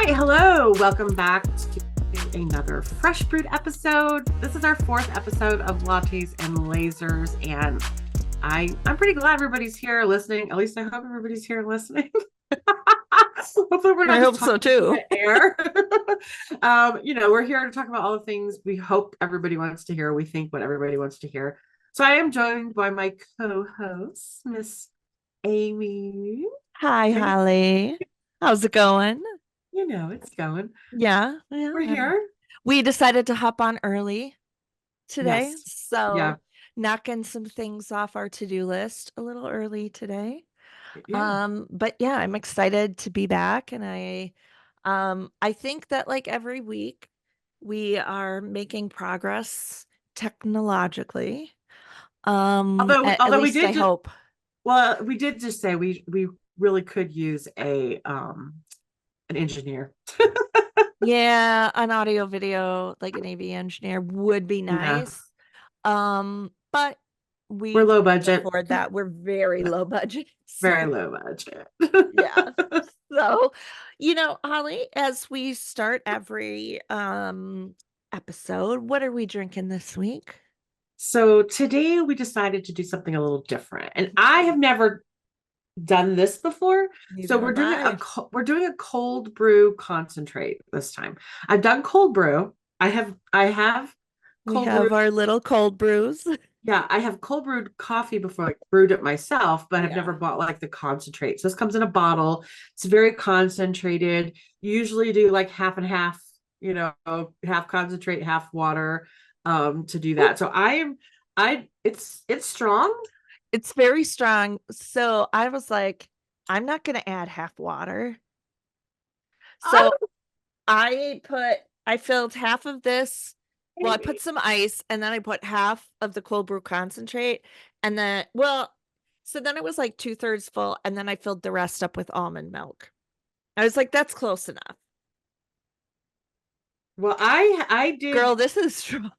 right, hello. Welcome back to another Fresh Brewed episode. This is our fourth episode of Lattes and Lasers, and I'm pretty glad everybody's here listening. At least I hope everybody's here listening. Hopefully we're not I just hope so talking too. to air. We're here to talk about all the things we hope everybody wants to hear. We think what everybody wants to hear. So I am joined by my co-host, Miss Amy. Hi, How you- Holly. How's it going? it's going. Yeah, yeah. We're here. We decided to hop on early today, Yes. Yeah. so knocking some things off our to-do list a little early today. Yeah. But yeah, I'm excited to be back, and I think that like every week we are making progress technologically. At Although we least I did just hope. well, we did just say we really could use a an engineer. Yeah, an audio video, like an AV engineer would be Yeah. nice. But We're we low can't budget. afford that. We're very low budget. Very So low budget. yeah. So, Holly, as we start every episode, what are we drinking this week? So today we decided to do something a little different. And I have never done this before. So Neither have I. we're doing a cold brew concentrate this time. I've done cold brew. I have We cold have brew. our little cold brews. Yeah, I have cold brewed coffee before, like brewed it myself, but I've never Yeah. bought like the concentrate. So this comes in a bottle. It's very concentrated. You usually do like half and half, half concentrate, half water, to do Ooh, that. So it's strong. it's very strong. So I was like, I'm not going to add half water. Oh, So I filled half of this. Well, I put some ice and then I put half of the cold brew concentrate. And then, so then it was like 2/3 full. And then I filled the rest up with almond milk. I was like, that's close enough. well, I did Girl, this is strong.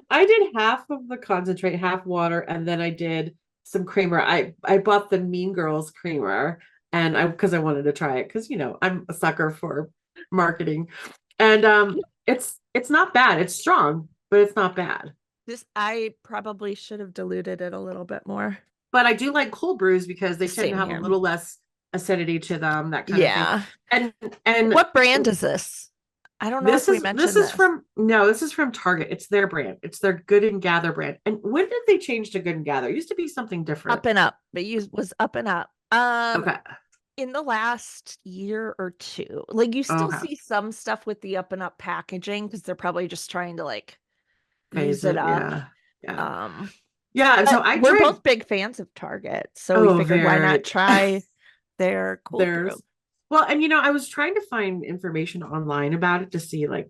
I did half of the concentrate, half water, and then I did some creamer. I bought the Mean Girls creamer, and I because I wanted to try it because I'm a sucker for marketing, and it's not bad. It's strong, but it's not bad. I probably should have diluted it a little bit more. But I do like cold brews because they tend to Same have a here. little less acidity to them, that kind of thing. Yeah. And and What brand is this? I don't know if This we is this mentioned is this. from no, this is from Target. It's their brand. It's their Good and Gather brand. And when did they change to Good and Gather? It used to be something different. Up and up. But you was up and up. Okay. In the last year or two. Like you still Okay. see some stuff with the up and up packaging because they're probably just trying to like use Phase it it. up. Yeah. Yeah. Um, Yeah. And so but I we're tried both big fans of Target, so we oh figured why not very try their cold brew. there's well, and I was trying to find information online about it to see like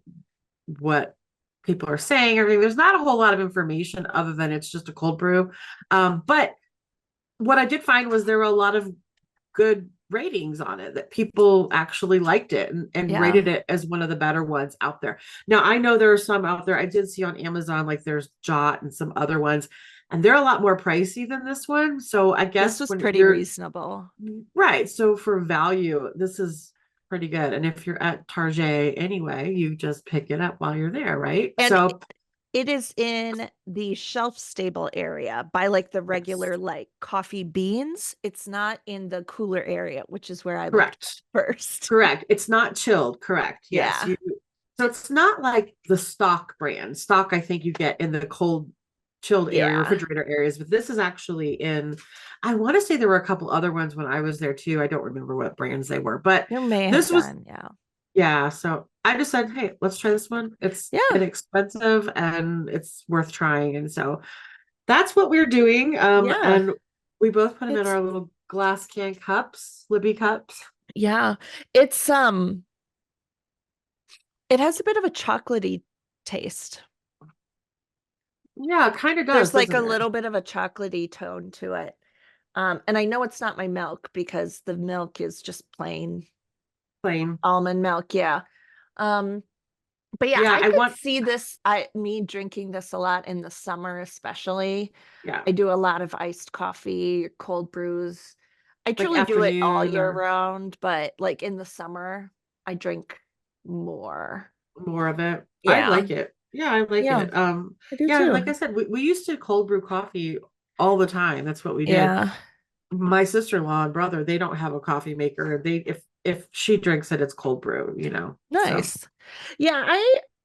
what people are saying. Everything. There's not a whole lot of information other than it's just a cold brew. But what I did find was there were a lot of good ratings on it, that people actually liked it and Yeah. rated it as one of the better ones out there. Now, I know there are some out there. I did see on Amazon, like there's Jot and some other ones, and they're a lot more pricey than this one. So I This guess was when pretty you're reasonable. right, so for value, this is pretty good. And if you're at Target anyway, you just pick it up while you're there, right? And So it is in the shelf stable area by like the yes, regular like coffee beans. It's not in the cooler area, which is where I looked correct. first. Correct. It's not chilled. Correct. Yes. Yeah. So it's not like the stock brand. Stock, I think you get in the cold, chilled area, Yeah. refrigerator areas, but this is actually in, I want to say there were a couple other ones when I was there too. I don't remember what brands they were, but There may have this was, been. Yeah. yeah. So I just said, hey, let's try this one. It's Yeah. inexpensive and it's worth trying. And so that's what we're doing. Yeah. And we both put them in It's our little glass can cups, Libby cups. yeah. It's it has a bit of a chocolatey taste. Yeah, it kind of does, There's like a doesn't it? little bit of a chocolatey tone to it. And I know it's not my milk because the milk is just plain Plain. almond milk. Yeah. Um, but yeah, Yeah, I I could want, see me drinking this a lot in the summer, especially. yeah, I do a lot of iced coffee, cold brews. I like truly do it all afternoon year or round, but like in the summer. I drink more. More of it. I Yeah. like it. Yeah, I like Yeah, it. I do Yeah, like I too. said, we used to cold brew coffee all the time. That's what we did. Yeah. My sister-in-law and brother, they don't have a coffee maker. They if she drinks it, it's cold brew, So Nice. Yeah,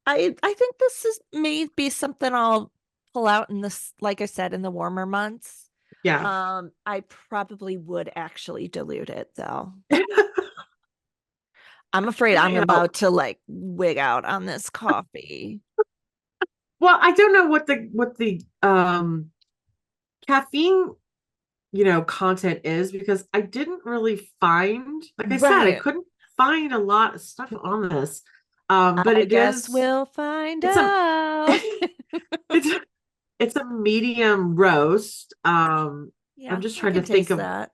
I think this is may be something I'll pull out in this, like I said, in the warmer months. yeah. I probably would actually dilute it though. I'm afraid I'm You know, about to like wig out on this coffee. well, I don't know what the caffeine, content is because I didn't really find, like I said, I Right. couldn't find a lot of stuff on this. But I guess we'll find it's a out. it's it's a medium roast. I'm Yeah, just I trying to can think taste of, that.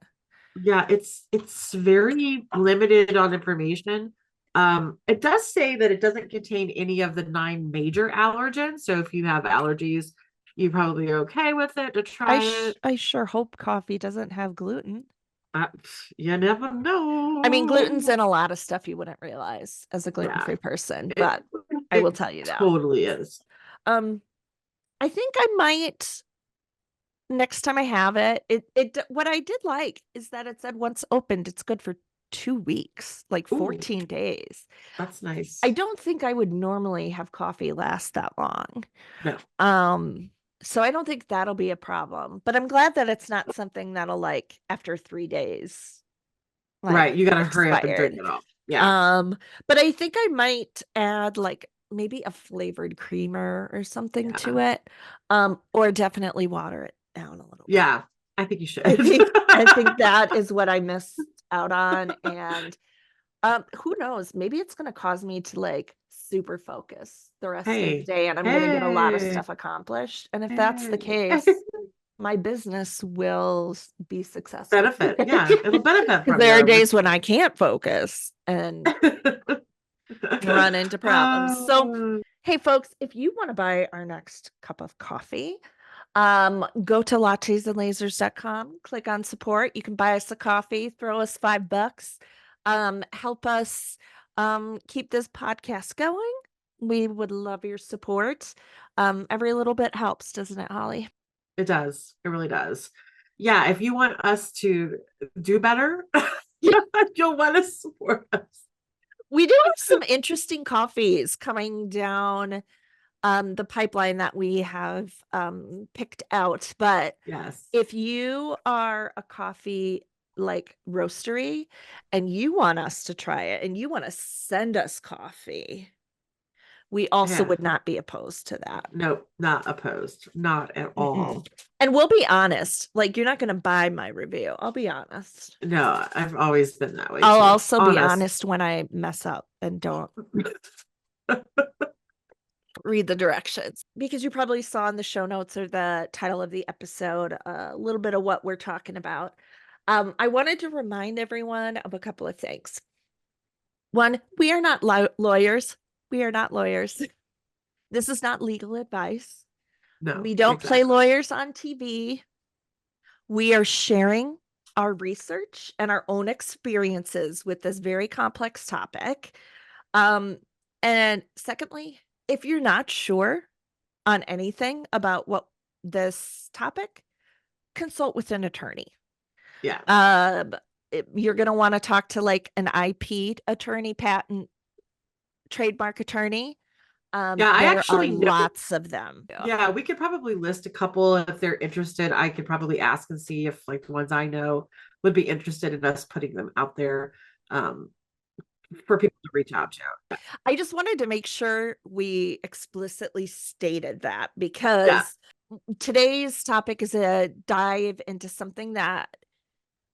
yeah, it's very limited on information. It does say that it doesn't contain any of the 9 major allergens. So if you have allergies, you probably are okay with it to try it. I sure hope coffee doesn't have gluten. Uh, you never I mean, gluten's know. in a lot of stuff you wouldn't realize as a Yeah, gluten-free person, it but I will it tell you that. totally is. Um, I think I might next time I have it. What I did like is that it said once opened, it's good for 2 weeks, like Ooh, 14 days. that's I nice. don't think I would normally have coffee last that long. No, Um, so I don't think that'll be a problem, but I'm glad that it's not something that'll like after 3 days, like right. You got to hurry up and drink expired. it all. Yeah. Um, but I think I might add like maybe a flavored creamer or something to Yeah. it. Or definitely water it down a little bit. Yeah. I think you should. I think that is what I missed out on. And who knows? Maybe it's gonna cause me to like super focus the rest of the Hey, day and I'm gonna get a lot of hey, stuff accomplished. And if that's the hey. case, my business will be successful. Benefit. Yeah. It'll benefit Because from there are your days when I can't focus and run into problems. So, uh, hey folks, if you want to buy our next cup of coffee, go to lattesandlasers.com, click on support. You can buy us a coffee, throw us $5, help us keep this podcast going. We would love your support. Every little bit helps, doesn't it, Holly? it does. It really does. Yeah. If you want us to do better, you'll want to support us. We do have some interesting coffees coming down the pipeline that we have picked out. But Yes. if you are a coffee like roastery and you want us to try it and you want to send us coffee, we also Yeah. would not be opposed to that. Nope. Not opposed. Not at all. Mm-mm. And we'll be honest, like you're not going to buy my review. I'll be honest. No, I've always been that way I'll too. also be Honest. honest when I mess up and don't read the directions, because you probably saw in the show notes or the title of the episode a little bit of what we're talking about. I wanted to remind everyone of a couple of things. One, we are not lawyers. We are not lawyers. This is not legal advice. No, We don't play exactly. lawyers on TV. We are sharing our research and our own experiences with this very complex topic. And secondly, if you're not sure on anything about what this topic, consult with an attorney. Yeah. You're going to want to talk to like an IP attorney, patent, trademark attorney. Yeah, I There are actually know. lots of them. Yeah, we could probably list a couple if they're interested. I could probably ask and see if like the ones I know would be interested in us putting them out there for people to reach out to. I just wanted to make sure we explicitly stated that, Yeah. because today's topic is a dive into something that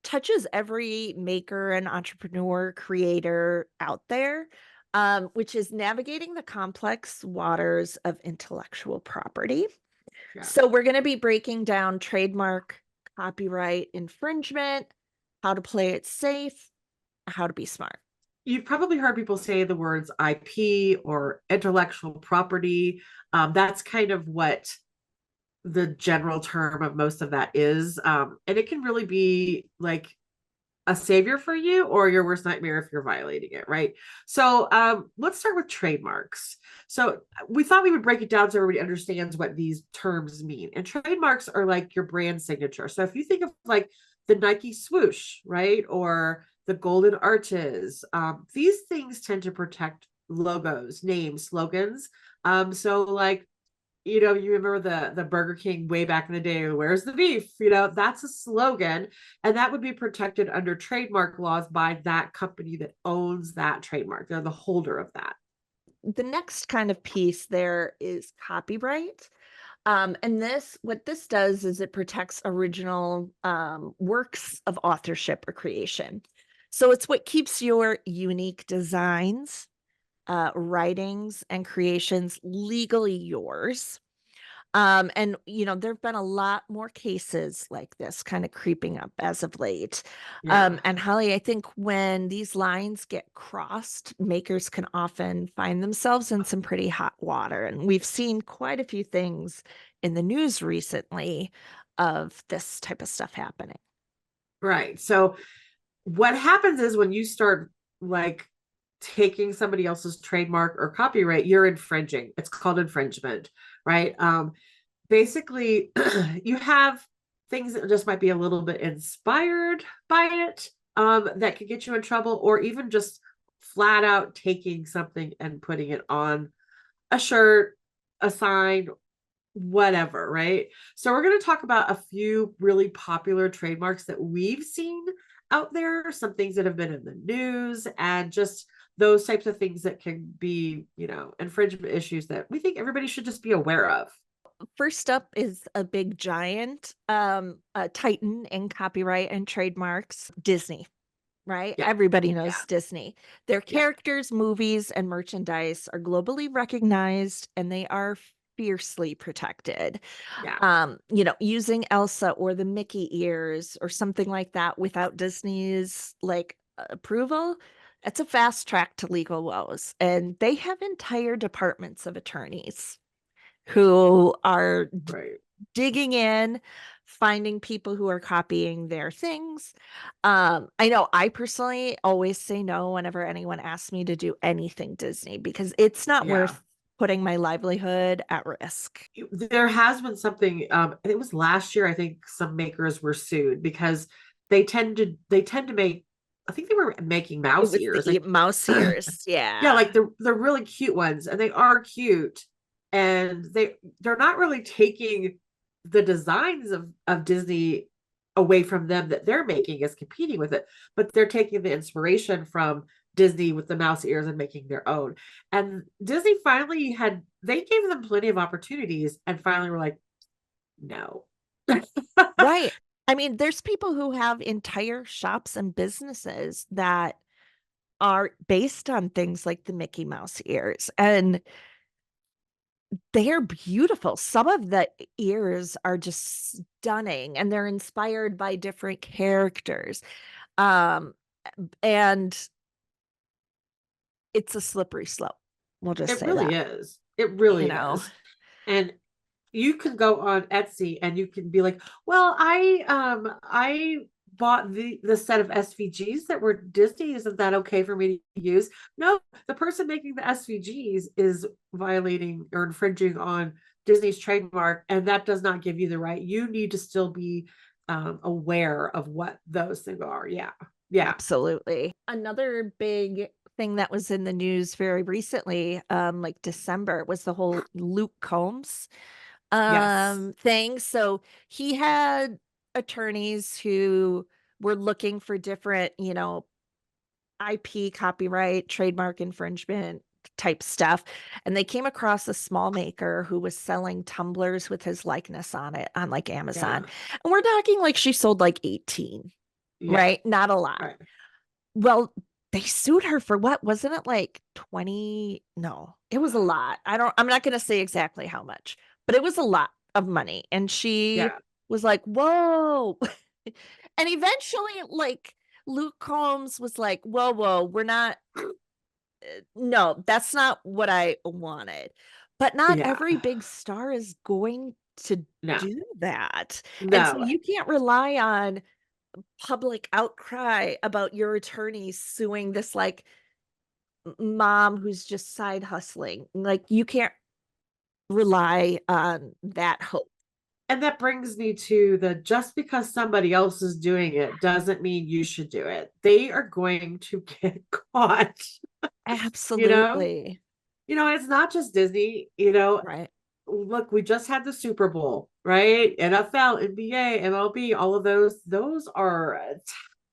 touches every maker and entrepreneur creator out there, which is navigating the complex waters of intellectual property. Yeah. So we're going to be breaking down trademark, copyright infringement, how to play it safe, how to be smart. You've probably heard people say the words IP or intellectual property. That's kind of what the general term of most of that is. And it can really be like a savior for you or your worst nightmare if you're violating it, right? So let's start with trademarks. So we thought we would break it down so everybody understands what these terms mean. And trademarks are like your brand signature. So if you think of like the Nike swoosh, right, or the golden arches, these things tend to protect logos, names, slogans. So like, you know, you remember the Burger King way back in the day, where's the beef? You know, that's a slogan, and that would be protected under trademark laws by that company that owns that trademark. They're the holder of that. The next kind of piece there is copyright. And what this does is it protects original works of authorship or creation. So it's what keeps your unique designs, writings, and creations legally yours. And there have been a lot more cases like this kind of creeping up as of late. Yeah. And Holly, I think when these lines get crossed, makers can often find themselves in some pretty hot water. And we've seen quite a few things in the news recently of this type of stuff happening. Right. So what happens is when you start like taking somebody else's trademark or copyright, you're infringing. It's called infringement, right? Basically, you have things that just might be a little bit inspired by it, that could get you in trouble, or even just flat out taking something and putting it on a shirt, a sign, whatever, right? So we're going to talk about a few really popular trademarks that we've seen out there, some things that have been in the news, and just those types of things that can be, you know, infringement issues that we think everybody should just be aware of. First up is a big giant, a titan in copyright and trademarks, Disney, right? Yeah. Everybody knows Yeah. Disney. Their Yeah. characters, movies, and merchandise are globally recognized and they are fiercely protected. Yeah. Using Elsa or the Mickey ears or something like that without Disney's like approval, it's a fast track to legal woes. And they have entire departments of attorneys who are Right. digging in, finding people who are copying their things. I know I personally always say no whenever anyone asks me to do anything Disney because it's not Yeah. worth putting my livelihood at risk. There has been something, it was last year, I think some makers were sued because they tend to make, I think they were making It mouse was ears, the like mouse ears. yeah, Yeah. like they're really cute ones, and they are cute, and they're not really taking the designs of Disney away from them that they're making as competing with it, but they're taking the inspiration from Disney with the mouse ears and making their own. And Disney finally they gave them plenty of opportunities and finally were like, no. Right. I mean, there's people who have entire shops and businesses that are based on things like the Mickey Mouse ears, and they're beautiful. Some of the ears are just stunning and they're inspired by different characters. Um, and it's a slippery slope. We'll just It say really that, is. It you really know. is. And you can go on Etsy and you can be like, well, I bought the set of SVGs that were Disney. Isn't that okay for me to use? No, the person making the SVGs is violating or infringing on Disney's trademark, and that does not give you the right. You need to still be aware of what those things are. Yeah. Yeah. Absolutely. Another big thing that was in the news very recently, like December, was the whole Luke Combs Yes. thing. So he had attorneys who were looking for different, IP, copyright, trademark infringement type stuff. And they came across a small maker who was selling tumblers with his likeness on it on like Amazon. Yeah. And we're talking like she sold like 18, Yeah. right? Not a lot. Right. Well, they sued her for what? Wasn't it like 20? No, it was a lot. I'm not going to say exactly how much, but it was a lot of money. And she Yeah. was like, whoa. And eventually, like, Luke Combs was like, whoa, whoa, we're not, no, that's not what I wanted. But not Yeah. every big star is going to No. do that. And so No. you can't rely on public outcry about your attorney suing this like mom who's just side hustling. Like you can't rely on that hope. And that brings me to the just because somebody else is doing it doesn't mean you should do it. They are going to get caught, you know? Absolutely. It's not just Disney, Right. look, we just had the Super Bowl, right? NFL, NBA, MLB, all of those are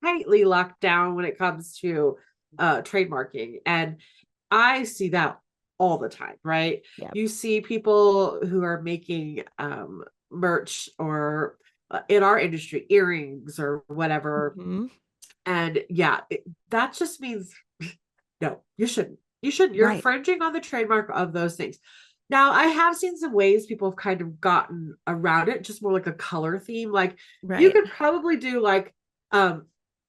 tightly locked down when it comes to trademarking. And I see that all the time, right? Yeah. You see people who are making merch or in our industry, earrings or whatever. Mhm. And yeah, that just means no, you shouldn't. You shouldn't. You're Right. infringing on the trademark of those things. Now, I have seen some ways people have kind of gotten around it, just more like a color theme. Like you Right. could probably do like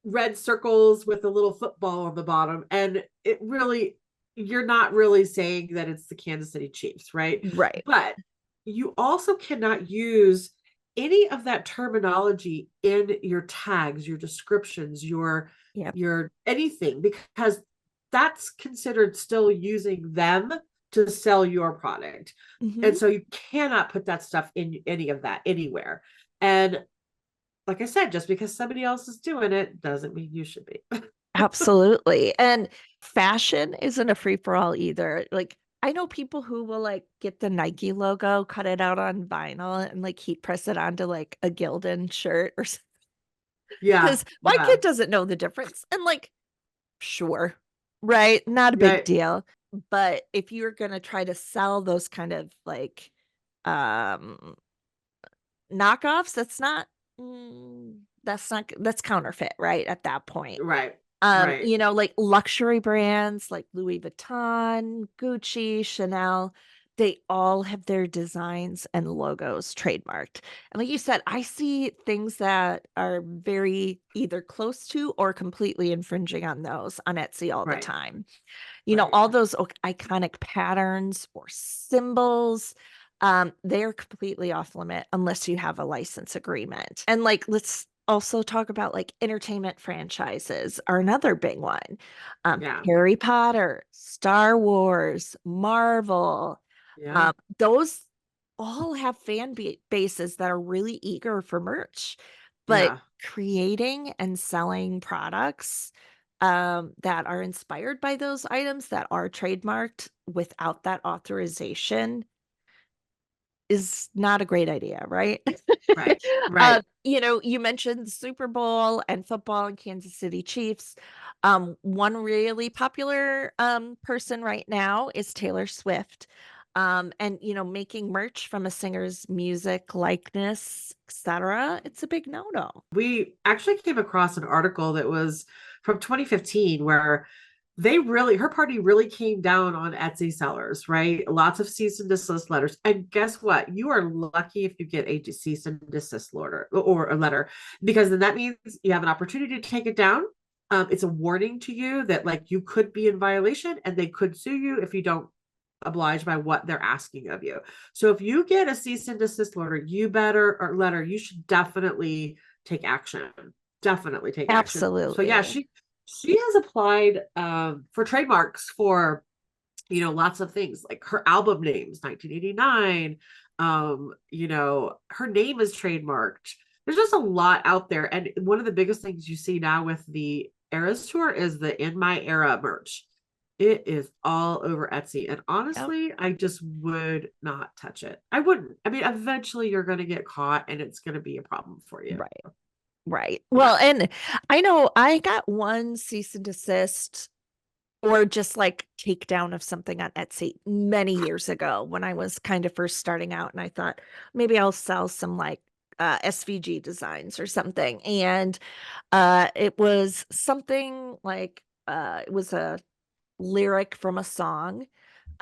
red circles with a little football on the bottom. And it really, you're not really saying that it's the Kansas City Chiefs, right? Right. But you also cannot use any of that terminology in your tags, your descriptions, Yep. your anything, because that's considered still using them to sell your product. And Mhm. so you cannot put that stuff in any of that anywhere. And like I said, just because somebody else is doing it doesn't mean you should be. Absolutely. And fashion isn't a free for all either. Like I know people who will like get the Nike logo, cut it out on vinyl and like heat press it onto like a Gildan shirt or something. Yeah. Because my Yeah. kid doesn't know the difference. And like, sure, right? Not a big Right. deal. But if you're gonna try to sell those kind of like um knockoffs, that's counterfeit, right? At that point. Right. Right. Like luxury brands like Louis Vuitton, Gucci, Chanel, they all have their designs and logos trademarked. And like you said, I see things that are very either close to or completely infringing on those on Etsy all the Right. time. Right. All those iconic patterns or symbols, they're completely off limit unless you have a license agreement. And like, let's also talk about like entertainment franchises are another big one. Yeah. Harry Potter, Star Wars, Marvel, Yeah. those all have bases that are really eager for merch, but Yeah. creating and selling products that are inspired by those items that are trademarked without that authorization is not a great idea, right? Right. Right. You mentioned Super Bowl and football and Kansas City Chiefs. One really popular person right now is Taylor Swift. And making merch from a singer's music, likeness, etc. It's a big no-no. We actually came across an article that was from 2015 where her party really came down on Etsy sellers, right? Lots of cease and desist letters. And guess what? You are lucky if you get a cease and desist letter or a letter, because then that means you have an opportunity to take it down. It's a warning to you that like you could be in violation and they could sue you if you don't oblige by what they're asking of you. So if you get a cease and desist letter, you should definitely take action. Definitely take action. So yeah, Absolutely. she has applied for trademarks for lots of things, like her album names 1989. Her name is trademarked. There's just a lot out there, and one of the biggest things you see now with the Eras tour is the In My Era merch. It is all over Etsy, and Yep. honestly I just would not touch it. I wouldn't. I mean, eventually you're going to get caught and it's going to be a problem for you. Right. Right. Yeah. Well, and I know I got one cease and desist or just like takedown of something on Etsy many years ago when I was kind of first starting out. And I thought maybe I'll sell some like SVG designs or something. And it was something like it was a lyric from a song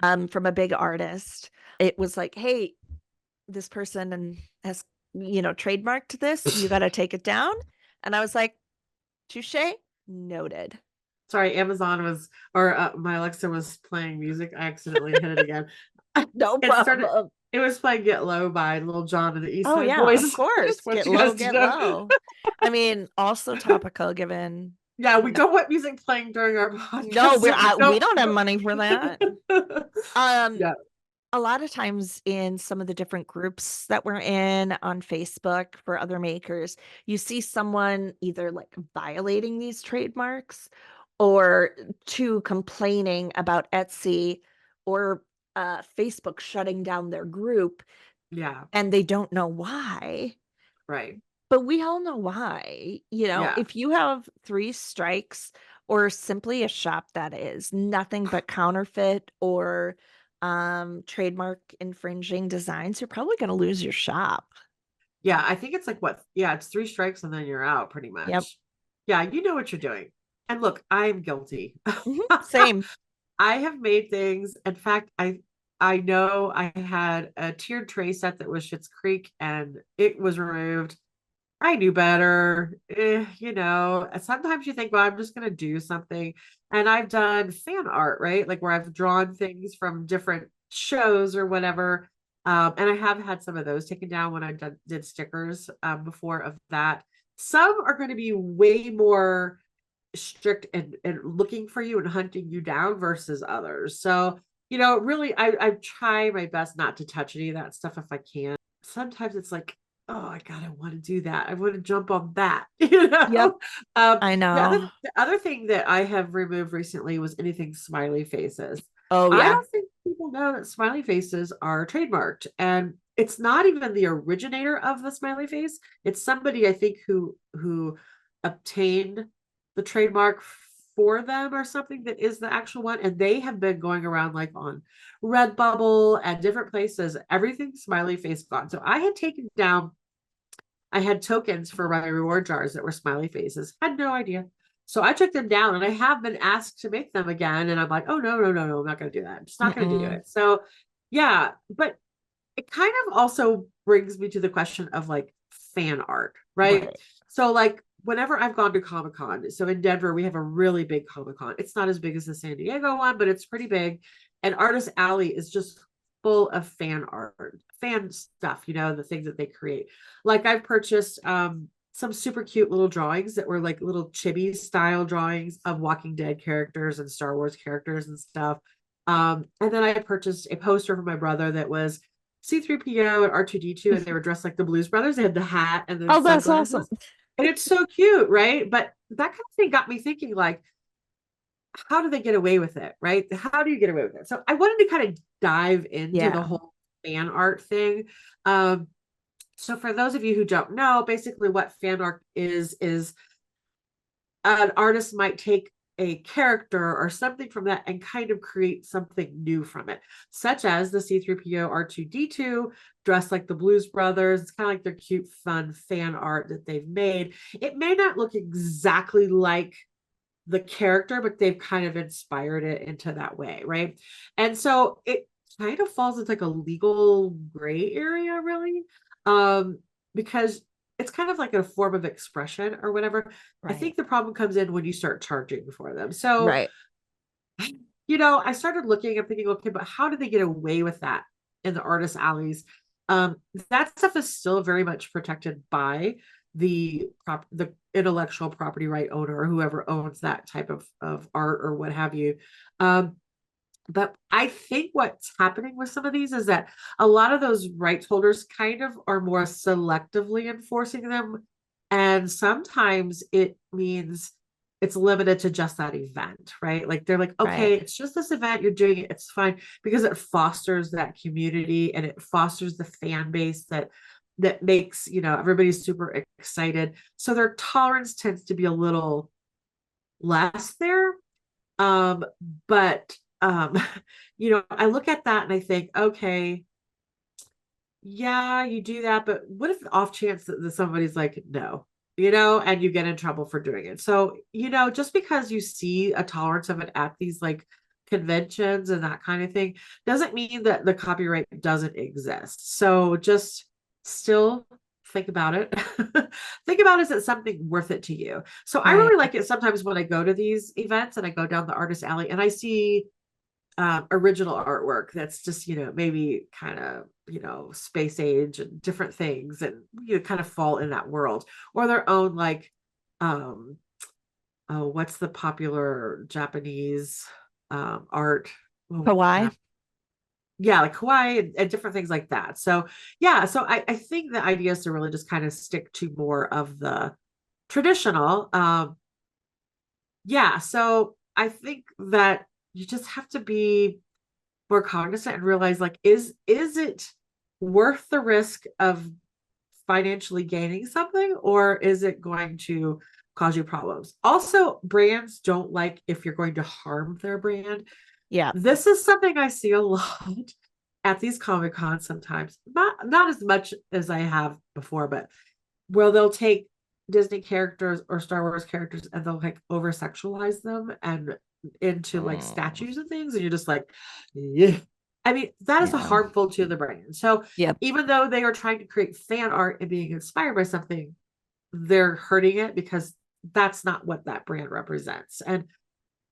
from a big artist. It was like, hey, this person and has trademarked this, you got to take it down. And I was like, touche, noted. Sorry, Amazon was, or my Alexa was playing music. I accidentally hit it again. No It started, problem. It was playing Get Low by Lil Jon and the East Oh Side yeah, Boys. of I course. just want Get you low, guys to get know. low. I mean, also topical given. Yeah, we No, don't want music playing during our no, podcast, so we we don't. don't have money for that. Um, Yeah, a lot of times in some of the different groups that we're in on Facebook for other makers, you see someone either like violating these trademarks or complaining about Etsy or Facebook shutting down their group yeah, and they don't know why. right. But we all know why. Yeah, If you have 3 strikes or simply a shop that is nothing but counterfeit or trademark infringing designs, you're probably going to lose your shop. yeah. I think it's like what? Yeah, it's 3 strikes and then you're out, pretty Yep. much. Yeah, you know what you're doing. And look, I am guilty. Same. I have made things. In fact, I know I had a tiered tray set that was Schitt's Creek and it was removed. I knew better. Sometimes you think, well, I'm just going to do something. And I've done fan art, right? Like where I've drawn things from different shows or whatever. And I have had some of those taken down when did stickers before of that. Some are going to be way more strict and looking for you and hunting you down versus others. So, really, I try my best not to touch any of that stuff if I can. Sometimes it's like, oh my God, I want to do that. I want to jump on that. Yep. I The other know. the other thing that I have removed recently was anything smiley faces. Oh, I yeah. don't think people know that smiley faces are trademarked, and it's not even the originator of the smiley face. It's somebody I think who obtained the trademark for them or something that is the actual one, and they have been going around like on Redbubble and different places, everything smiley face gone. So I had taken down, I had tokens for my reward jars that were smiley faces, had no idea. So I took them down and I have been asked to make them again. And I'm like, oh, no, no, no, no, I'm not going to do that. I'm just not going to do Mm-mm. it. So yeah, but it kind of also brings me to the question of like fan art, right? Right. So like whenever I've gone to Comic Con, so in Denver, we have a really big Comic Con. It's not as big as the San Diego one, but it's pretty big. And Artist Alley is just full of fan art, fan stuff, the things that they create. Like I've purchased some super cute little drawings that were like little chibi style drawings of Walking Dead characters and Star Wars characters and stuff. And then I purchased a poster for my brother that was C3PO and R2D2, and they were dressed like the Blues Brothers. They had the hat and the Oh, that's awesome. sunglasses. And it's so cute, right? But that kind of thing got me thinking, like, how do they get away with it, right? How do you get away with it? So I wanted to kind of dive into the Yeah. whole fan art thing. Um, so for those of you who don't know, basically what fan art is an artist might take a character or something from that and kind of create something new from it, such as the C3PO R2D2 dressed like the Blues Brothers. It's kind of like their cute, fun fan art that they've made. It may not look exactly like the character, but they've kind of inspired it into that way, right? And so it kind of falls into like a legal gray area, really, because it's kind of like a form of expression or whatever. I Right. think the problem comes in when you start charging for them. So, Right. I started looking, I'm thinking, okay, but how do they get away with that in the artist alleys? That stuff is still very much protected by the intellectual property right owner or whoever owns that type of art or what have you. But I think what's happening with some of these is that a lot of those rights holders kind of are more selectively enforcing them. And sometimes it means it's limited to just that event, right? Like they're like, Right. okay, it's just this event, you're doing it, it's fine, because it fosters that community and it fosters the fan base that makes, everybody super excited. So their tolerance tends to be a little less there. Um, but I look at that and I think, okay, yeah, you do that, but what if the off chance that somebody's like, no, and you get in trouble for doing it? So, just because you see a tolerance of it at these like conventions and that kind of thing doesn't mean that the copyright doesn't exist. So just still think about it. Think about, is it something worth it to you? So I Right. really like it sometimes when I go to these events and I go down the artist alley and I see original artwork that's just, maybe kind of, space age and different things, and kind of fall in that world, or their own, like, um oh, what's the popular Japanese art? Oh Hawaii. crap. Yeah, like Hawaii, and different things like that. So yeah, so I think the idea is to really just kind of stick to more of the traditional. Yeah, so I think that you just have to be more cognizant and realize, like, is it worth the risk of financially gaining something, or is it going to cause you problems? Also, brands don't like if you're going to harm their brand. Yeah. This is something I see a lot at these Comic Cons sometimes. Not as much as I have before, but where they'll take Disney characters or Star Wars characters and they'll like over sexualize them and into like Mm, statues and things, and you're just like, yeah. I mean, that is a yeah. harmful to the brand. So Yep. even though they are trying to create fan art and being inspired by something, they're hurting it because that's not what that brand represents. And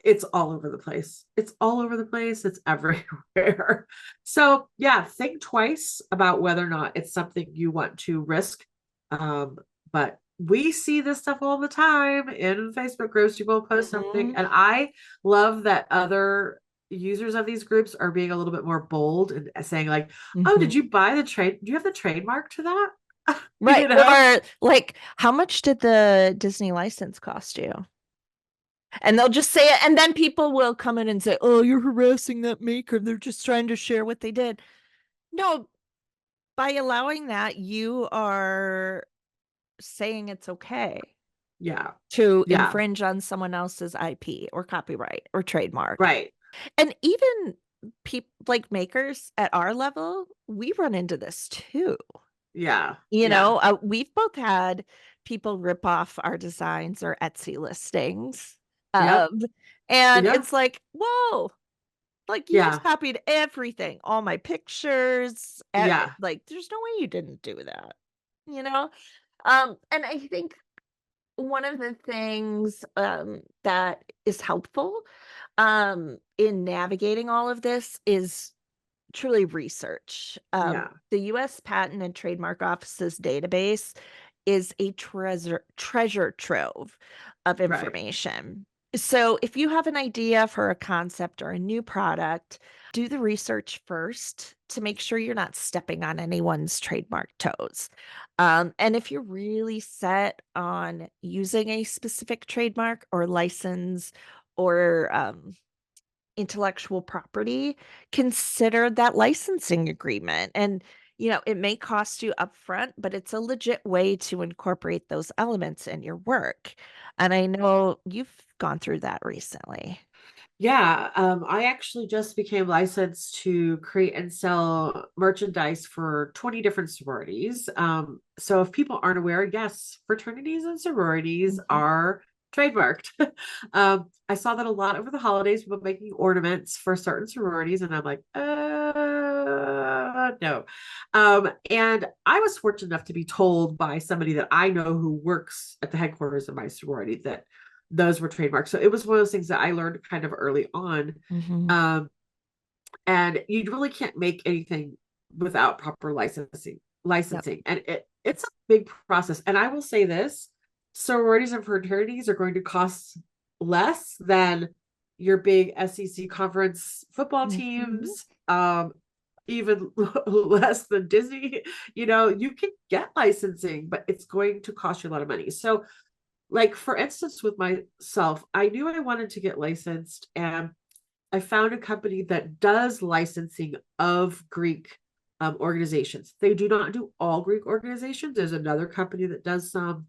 it's all over the place. It's all over the place. It's everywhere. So yeah, think twice about whether or not it's something you want to risk. Um, but we see this stuff all the time in Facebook groups. People post something, Mhm. and I love that other users of these groups are being a little bit more bold and saying, like, "Oh, Mhm. did you buy the trade? Do you have the trademark to that?" Right. You know? Or like, how much did the Disney license cost you? And they'll just say it, and then people will come in and say, "Oh, you're harassing that maker. They're just trying to share what they did." No, by allowing that, you are saying it's okay Yeah, to yeah, infringe on someone else's IP or copyright or trademark. right, And even people like makers at our level, we run into this too. yeah, yeah, We've both had people rip off our designs or Etsy listings. yep, Um, and yep, it's like, whoa, like you just yeah, copied everything, all my pictures. yeah. Like, there's no way you didn't do that, you know? And I think one of the things that is helpful in navigating all of this is truly research. Yeah, The US Patent and Trademark Office's database is a treasure trove of right. information. So if you have an idea for a concept or a new product, do the research first to make sure you're not stepping on anyone's trademark toes. And if you're really set on using a specific trademark or license or intellectual property, consider that licensing agreement. And, it may cost you upfront, but it's a legit way to incorporate those elements in your work. And I know you've gone through that recently. Yeah, I actually just became licensed to create and sell merchandise for 20 different sororities. So if people aren't aware, yes, fraternities and sororities Mhm. are trademarked. I saw that a lot over the holidays, people making ornaments for certain sororities, and I'm like, no. And I was fortunate enough to be told by somebody that I know who works at the headquarters of my sorority that those were trademarked. So it was one of those things that I learned kind of early on. Mhm. Um, and you really can't make anything without proper licensing. Yep. Licensing, and it's a big process. And I will say this: sororities and fraternities are going to cost less than your big SEC conference football Mhm. teams. Even less than Disney. You can get licensing, but it's going to cost you a lot of money. So like for instance with myself, I knew I wanted to get licensed, and I found a company that does licensing of Greek organizations. They do not do all Greek organizations. There's another company that does some,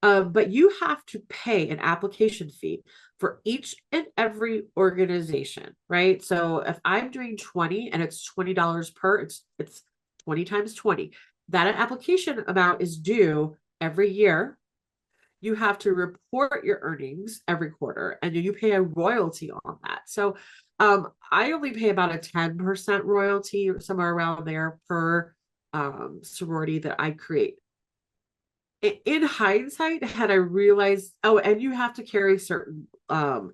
but you have to pay an application fee for each and every organization, right? So if I'm doing 20 and it's $20 per, it's 20 times 20. That application amount is due every year. You have to report your earnings every quarter, and you pay a royalty on that. So I only pay about a 10% royalty or somewhere around there per sorority that I create. in hindsight, had I realized, oh, and you have to carry certain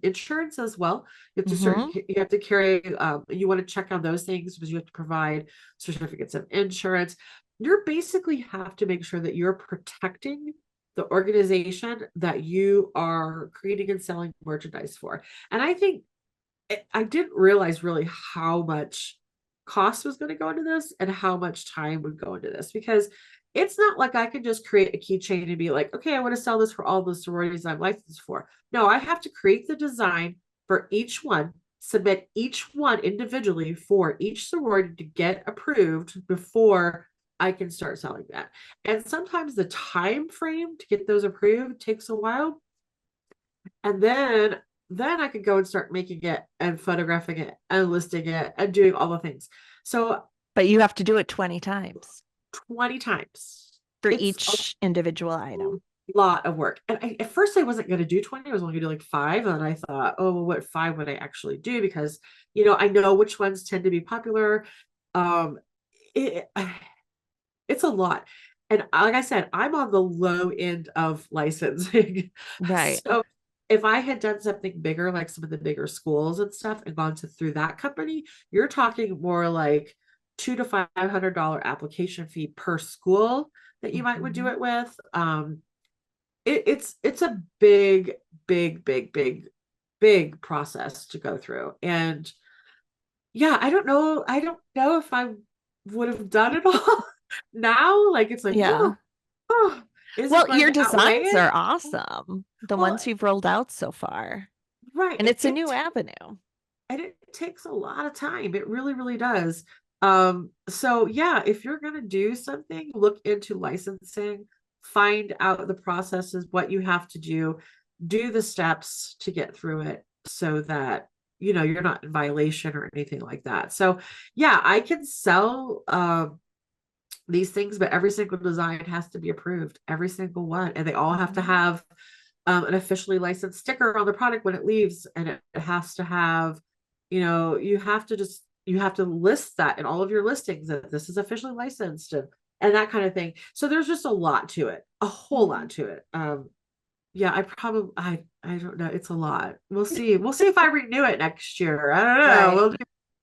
insurance as well. Hmm. You have to carry you want to check on those things because you have to provide certificates of insurance. You basically have to make sure that you're protecting the organization that you are creating and selling merchandise for. And I think I didn't realize really how much cost was going to go into this and how much time would go into this, because it's not like I can just create a keychain and be like, okay, I want to sell this for all the sororities I'm licensed for. No, I have to create the design for each one, submit each one individually for each sorority to get approved before I can start selling that. And sometimes the time frame to get those approved takes a while. And then I could go and start making it and photographing it and listing it and doing all the things. So But you have to do it 20 times 20 times. for It's a each individual item. lot of work. And at first I wasn't going to do 20. I was only going to do like 5. And I thought, oh, well, what 5 would I actually do? Because, I know which ones tend to be popular. Um, it, it's a lot. And like I said, I'm on the low end of licensing. Right. So if I had done something bigger, like some of the bigger schools and stuff, and gone through that company, you're talking more like $200 to $500 application fee per school that you might would do Mhm. it with. It's a big, big, big, big, big process to go through. And yeah, I don't know if I would have done it all now. Like it's like, Yeah. oh, is it Well, going your to outweigh designs it? are awesome, the Well, ones you've rolled out so far. right. And it's a new avenue. And it takes a lot of time. It really, really does. So yeah, if you're gonna do something, look into licensing, find out the processes, what you have to do the steps to get through it so that you're not in violation or anything like that. So yeah, I can sell these things, but every single design has to be approved, every single one, and they all have to Mhm. have an officially licensed sticker on the product when it leaves, and it has to have, you have to list that in all of your listings that this is officially licensed, and that kind of thing. So there's just a lot to it, a whole lot Mhm. to it. Yeah, I don't know. It's a lot. We'll see. We'll see if I renew it next year. I don't know. Right. We'll do,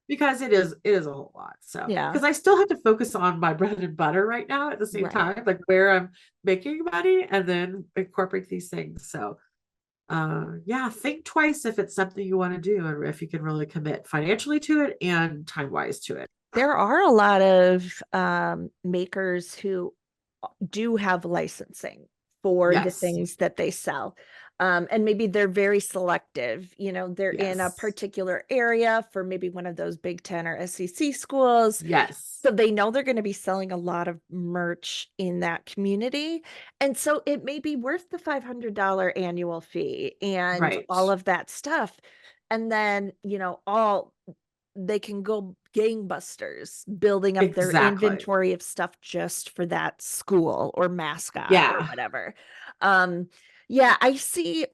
because it is a whole lot. So Yeah. because I still have to focus on my bread and butter right now at the same Right. time, like where I'm making money and then incorporate these things. So yeah, think twice if it's something you want to do and if you can really commit financially to it and time wise to it. There are a lot of makers who do have licensing for the Yes. things that they sell. And maybe they're very selective. They're in a Yes. particular area for maybe one of those Big Ten or SEC schools. Yes. So they know they're going to be selling a lot of merch in that community. And so it may be worth the $500 annual fee and Right. all of that stuff. And then, all they can go gangbusters building up their Exactly. inventory of stuff just for that school or mascot or Yeah. whatever. Um, yeah, I see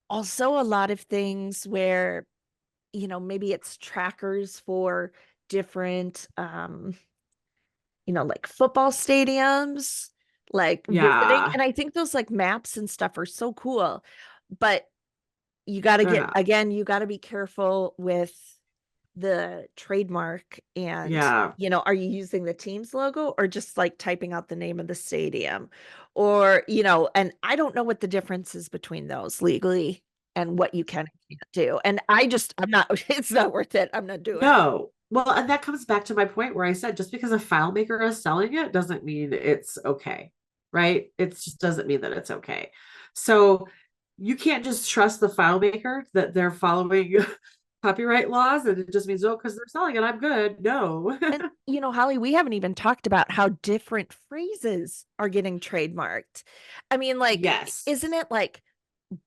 also a lot of things where, maybe it's trackers for different like football stadiums, like visiting. Yeah. And I think those like maps and stuff are so cool. But you got to They're get, not. again, you got to be careful with the trademark and, Yeah. are you using the team's logo or just like typing out the name of the stadium? Or, and I don't know what the difference is between those legally and what you can and can't do. And I'm not, it's not worth it. I'm not doing it. No. Well, and that comes back to my point where I said just because a file maker is selling it doesn't mean it's okay, right? It just doesn't mean that it's okay. So you can't just trust the file maker that they're following copyright laws and it just means, oh, because they're selling it, I'm good. No. And, Holly, we haven't even talked about how different phrases are getting trademarked. I mean, like, Yes. isn't it like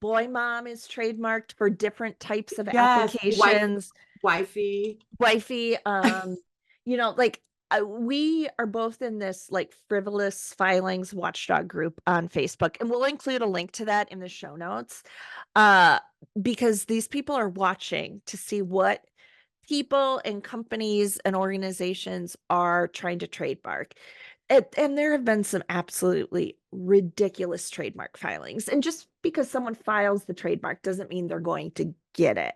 boy mom is trademarked for different types of Yes. applications? Wifey. Wifey, like we are both in this like frivolous filings watchdog group on Facebook, and we'll include a link to that in the show notes. Uh, because these people are watching to see what people and companies and organizations are trying to trademark. And there have been some absolutely ridiculous trademark filings. And just because someone files the trademark doesn't mean they're going to get it.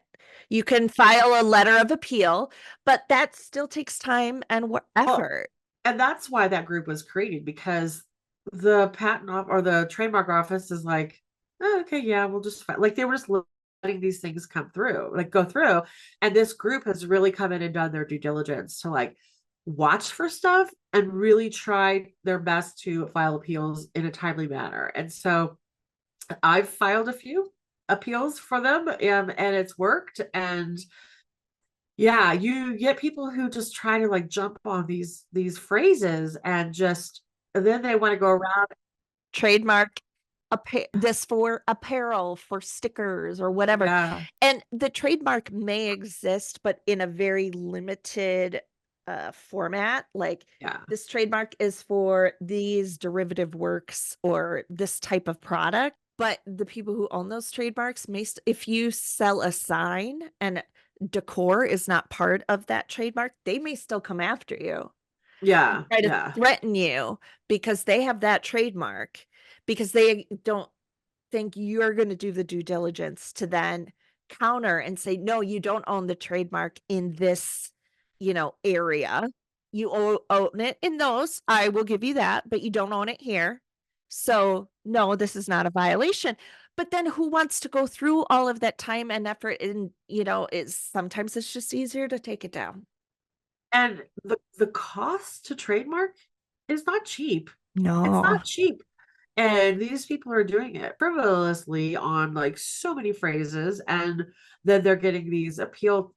You can file a letter of appeal, but that still takes time and effort. And that's why that group was created, because the patent off or the trademark office is like, oh, okay, yeah, we'll just like they were just letting these things come through, like go through. And this group has really come in and done their due diligence to like watch for stuff and really try their best to file appeals in a timely manner. And so I've filed a few appeals for them, and it's worked. And yeah, you get people who just try to like jump on these phrases and just and then they want to go around. Trademark this for apparel, for stickers or whatever. Yeah, And the trademark may exist, but in a very limited format. Like yeah, this trademark is for these derivative works or this type of product. But the people who own those trademarks may, if you sell a sign and decor is not part of that trademark, they may still come after you, yeah, try to yeah. threaten you because they have that trademark, because they don't think you're going to do the due diligence to then counter and say, no, you don't own the trademark in this, area. You own it in those. I will give you that, but you don't own it here. So no, this is not a violation. But then who wants to go through all of that time and effort? And, is sometimes it's just easier to take it down. And the cost to trademark is not cheap. It's No. not cheap. And these people are doing it frivolously on like so many phrases, and then they're getting these appeals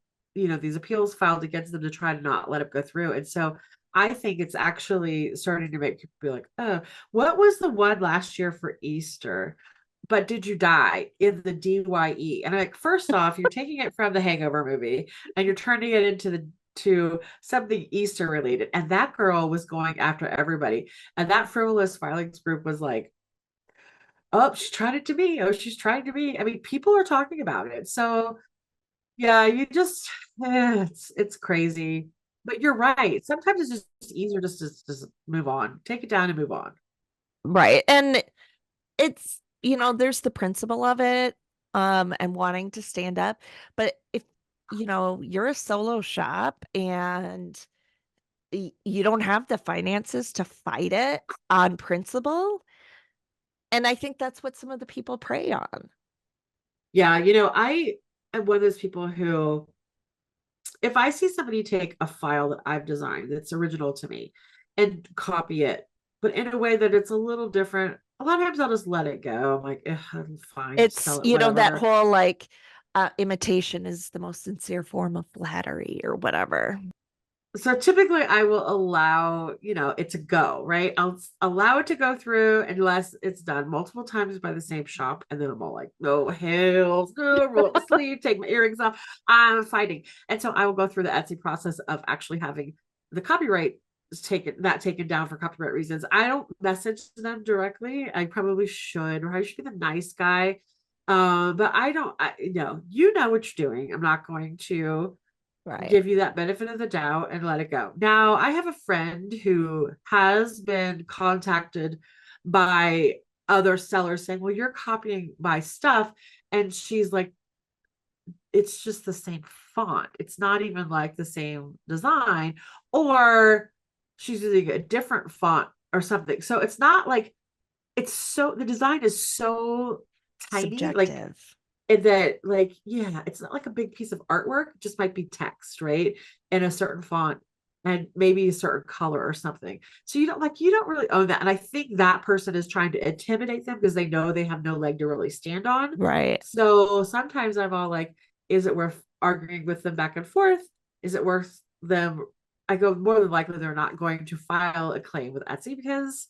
filed against them to try to not let it go through. And so I think it's actually starting to make people be like, oh, what was the one last year for Easter? But did you die in the DYE? And I'm like, first off, you're taking it from the Hangover movie and you're turning it into to something Easter related. And that girl was going after everybody. And that frivolous filings group was like, oh, she's trying it to me. Oh, she's trying to me. I mean, people are talking about it. So yeah, you just it's crazy. But you're right. Sometimes it's just easier just move on. Take it down and move on. Right. And it's, there's the principle of it, and wanting to stand up. But if, you're a solo shop and you don't have the finances to fight it on principle, and I think that's what some of the people prey on. Yeah, I am one of those people who, if I see somebody take a file that I've designed that's original to me and copy it, but in a way that it's a little different, a lot of times I'll just let it go. I'm like, I'm fine, just It's, sell it, that whatever. whole like imitation is the most sincere form of flattery or whatever. So typically I will allow, it to go, right? I'll allow it to go through unless it's done multiple times by the same shop. And then I'm all like, no, hell, no, roll up the sleeve, take my earrings off. I'm fighting. And so I will go through the Etsy process of actually having the copyright taken down for copyright reasons. I don't message them directly. I probably should, or I should be the nice guy. But I don't, you know what you're doing. I'm not going to Right. give you that benefit of the doubt and let it go. Now, I have a friend who has been contacted by other sellers saying, well, you're copying my stuff. And she's like, it's just the same font. It's not even like the same design. Or she's using a different font or something. So it's not like the design is so tiny, like Subjective. and that like it's not like a big piece of artwork, it just might be text, right, in a certain font and maybe a certain color or something. So you don't really own that, and I think that person is trying to intimidate them because they know they have no leg to really stand on. Right. So sometimes I'm all like, is it worth arguing with them back and forth? Is it worth them? I go, more than likely they're not going to file a claim with Etsy because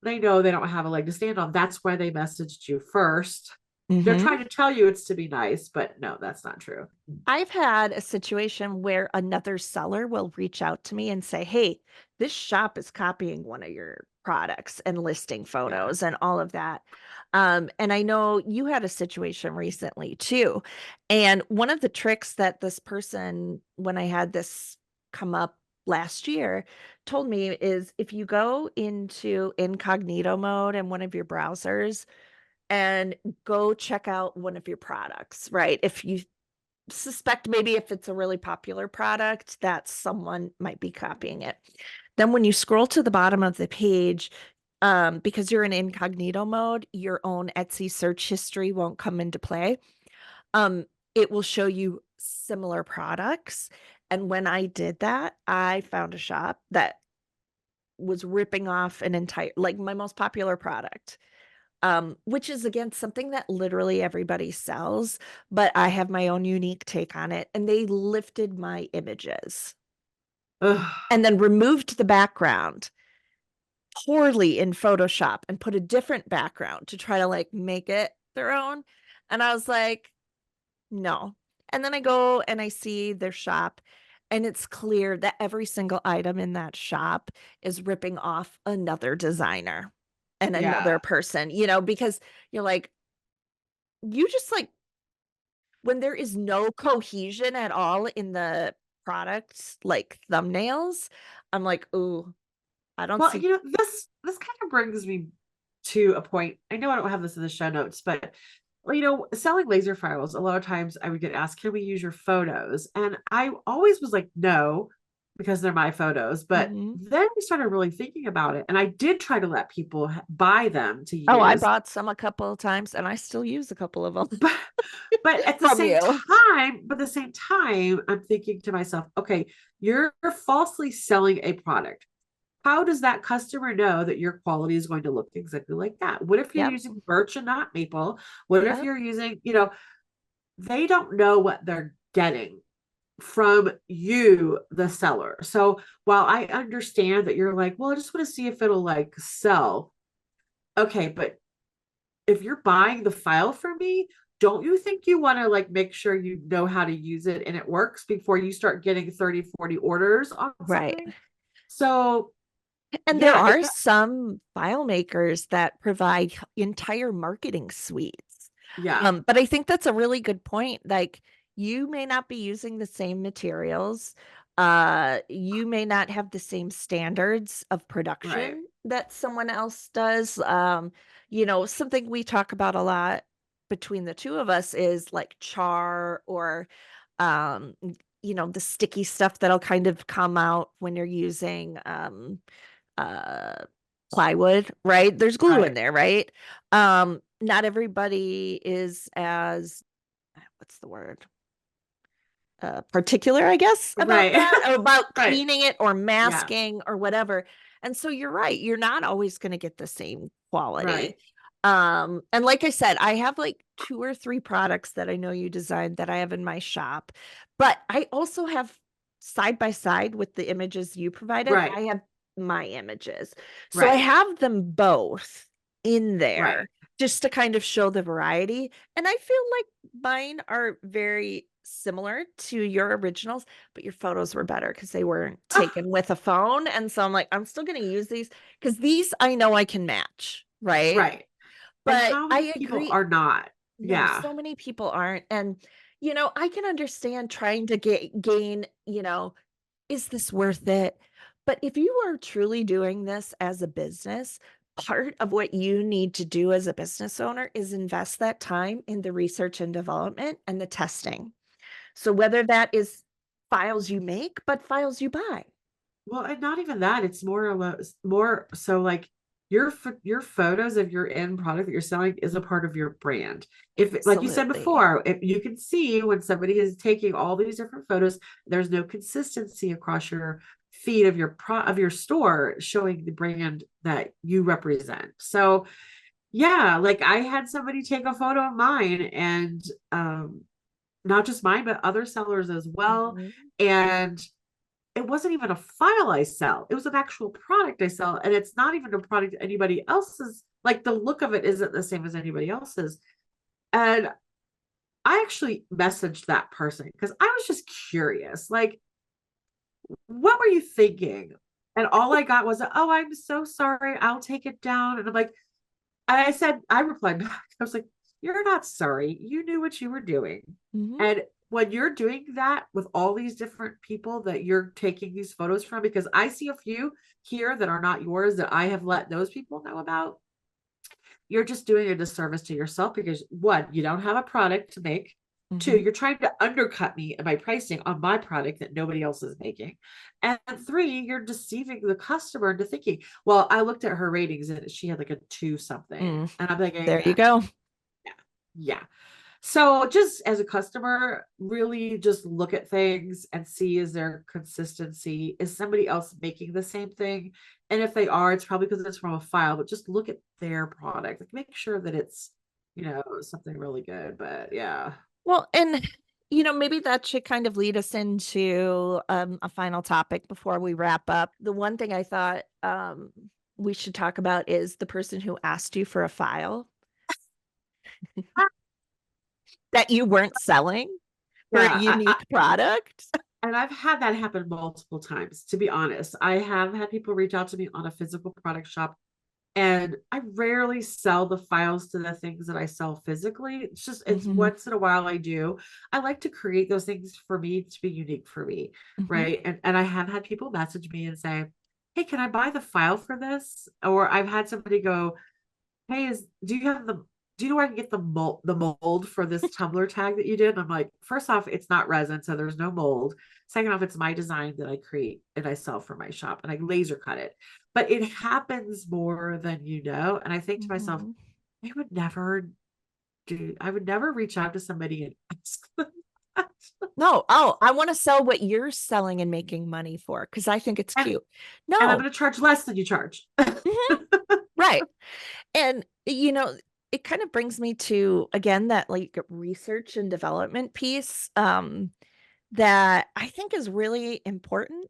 they know they don't have a leg to stand on. That's why they messaged you first. They're Mm-hmm. trying to tell you it's to be nice, but no, that's not true. I've had a situation where another seller will reach out to me and say, hey, this shop is copying one of your products and listing Yeah. photos and all of that. And I know you had a situation recently too. And one of the tricks that this person, when I had this come up last year told me is if you go into incognito mode in one of your browsers and go check out one of your products, right? If you suspect maybe if it's a really popular product that someone might be copying it. Then when you scroll to the bottom of the page, because you're in incognito mode, your own Etsy search history won't come into play. It will show you similar products. And when I did that, I found a shop that was ripping off an entire, like my most popular product, which is again something that literally everybody sells, but I have my own unique take on it. And they lifted my images Ugh. and then removed the background poorly in Photoshop and put a different background to try to like make it their own. And I was like, no. And then I go and I see their shop, and it's clear that every single item in that shop is ripping off another designer and another Yeah. person, you know, because you're like, you just like, when there is no cohesion at all in the products, like thumbnails, I'm like, ooh, I don't Well, see. this kind of brings me to a point. I know I don't have this in the show notes, but selling laser files, a lot of times I would get asked, can we use your photos? And I always was like, no, because they're my photos. But Mhm. then we started really thinking about it. And I did try to let people buy them to Oh, I use. bought some a couple of times and I still use a couple of them But but at the from same you. time, I'm thinking to myself, okay, you're falsely selling a product. How does that customer know that your quality is going to look exactly like that? What if you're Yep. using birch and not maple? What if Yep. you're using, they don't know what they're getting from you, the seller. So while I understand that you're like, well, I just want to see if it'll like sell. Okay, but if you're buying the file from me, don't you think you want to like make sure you know how to use it and it works before you start getting 30, 40 orders on Right. something? So And there yeah, are some file makers that provide entire marketing suites. yeah, But I think that's a really good point. Like, you may not be using the same materials. You may not have the same standards of right. production that someone else does. Something we talk about a lot between the two of us is like char or um, the sticky stuff that'll kind of come out when you're using uh plywood, right? There's glue in Right. there, right? Not everybody is as, what's the word, particular, I guess, about Right. that, or about Right. cleaning it or Yeah. masking or whatever. And so you're right, you're not always going to get the same quality. Right. And like I said, I have like 2 or 3 products that I know you designed that I have in my shop, but I also have side by side with the images you provided, Right. I have my images. So I Right. have them both in Right. there just to kind of show the variety. And I feel like mine are very similar to your originals, but your photos were better because they weren't Ah, taken with a phone. And so I'm like, I'm still going to use these because these I know I can match, right? right. And But how many I people agree. are not? No, Yeah. so many people aren't. And, I can understand trying to gain, is this worth it? But if you are truly doing this as a business, part of what you need to do as a business owner is invest that time in the research and development and the testing. So whether that is files you make, but files you buy. Well, and not even that. It's more or less more so like your photos of your end product that you're selling is a part of your brand. If like you said Absolutely. before, if you can see when somebody is taking all these different photos, there's no consistency across your feed of your store showing the brand that you represent. So yeah, like I had somebody take a photo of mine and not just mine, but other sellers as well. Mhm. And it wasn't even a file I sell. It was an actual product I sell. And it's not even a product anybody else's. Like the look of it isn't the same as anybody else's. And I actually messaged that person because I was just curious. Like, what were you thinking? And all I got was, oh, I'm so sorry. I'll take it down. And I'm like, I replied back, I was like, you're not sorry. You knew what you were doing. Mhm. And when you're doing that with all these different people that you're taking these photos from, because I see a few here that are not yours that I have let those people know about, you're just doing a disservice to yourself because one, you don't have a product to make. Two, Mhm. you're trying to undercut me and my pricing on my product that nobody else is making. And three, you're deceiving the customer into thinking, well, I looked at her ratings and she had like a two something. Mm, And I'm thinking, there you go. yeah, yeah. So just as a customer, really just look at things and see, is there consistency? Is somebody else making the same thing? And if they are, it's probably because it's from a file, but just look at their product. Like make sure that it's, something really good. But yeah. Well, and maybe that should kind of lead us into a final topic before we wrap up. The one thing I thought we should talk about is the person who asked you for a file that you weren't selling for a Yeah. unique product. And I've had that happen multiple times, to be honest. I have had people reach out to me on a physical product shop, and I rarely sell the files to the things that I sell physically. It's Mhm, once in a while I do. I like to create those things for me to be unique for me, mhm. right? And I have had people message me and say, "Hey, can I buy the file for this?" Or I've had somebody go, "Hey, do you know where I can get the mold for this tumbler tag that you did?" And I'm like, first off, it's not resin, so there's no mold. Second off, it's my design that I create and I sell for my shop and I laser cut it. But it happens more than you know. And I think to myself, Mhm. I would never reach out to somebody and ask them that. No, oh, I want to sell what you're selling and making money for because I think it's And, cute. and I'm No, going to charge less than you charge. mhm, right. And it kind of brings me to again that like research and development piece that I think is really important.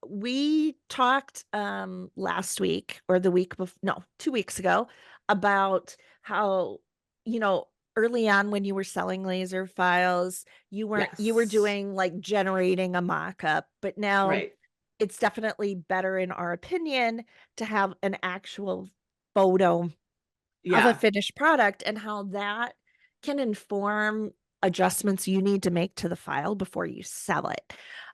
We talked last week or the week before, no, 2 weeks ago about how, you know, early on when you were selling laser files, you were Yes. doing like generating a mock-up, but now Right. it's definitely better in our opinion to have an actual photo of a Yeah. finished product and how that can inform adjustments you need to make to the file before you sell it.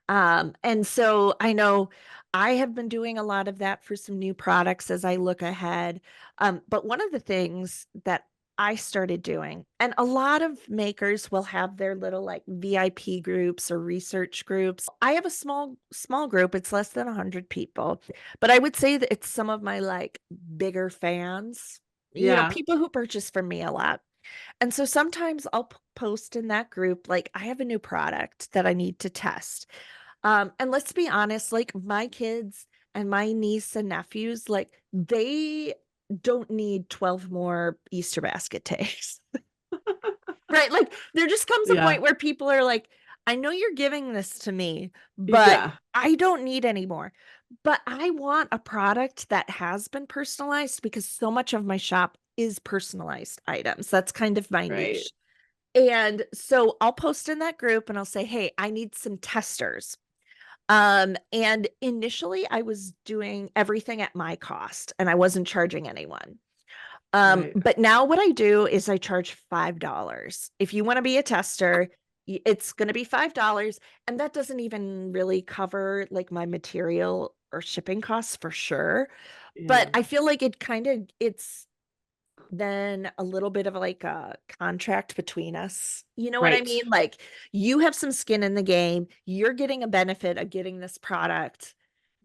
And so I know I have been doing a lot of that for some new products as I look ahead. But one of the things that I started doing, and a lot of makers will have their little like VIP groups or research groups. I have a small group. It's less than 100 people, but I would say that it's some of my like bigger fans, Yeah. people who purchase from me a lot. And so sometimes I'll post in that group, like, I have a new product that I need to test. And let's be honest, like, my kids and my niece and nephews, like, they don't need 12 more Easter basket tags. Right? Like, there just comes a Yeah. point where people are like, I know you're giving this to me, but Yeah. I don't need any more. But I want a product that has been personalized because so much of my shop is personalized items. That's kind of my Right. niche. And so I'll post in that group and I'll say, "Hey, I need some testers." And initially I was doing everything at my cost and I wasn't charging anyone. Right. But now what I do is I charge $5. If you want to be a tester, it's going to be $5. And that doesn't even really cover like my material or shipping costs for sure. But Yeah. I feel like it's then a little bit of like a contract between us. You know what I Right. mean? Like you have some skin in the game. You're getting a benefit of getting this product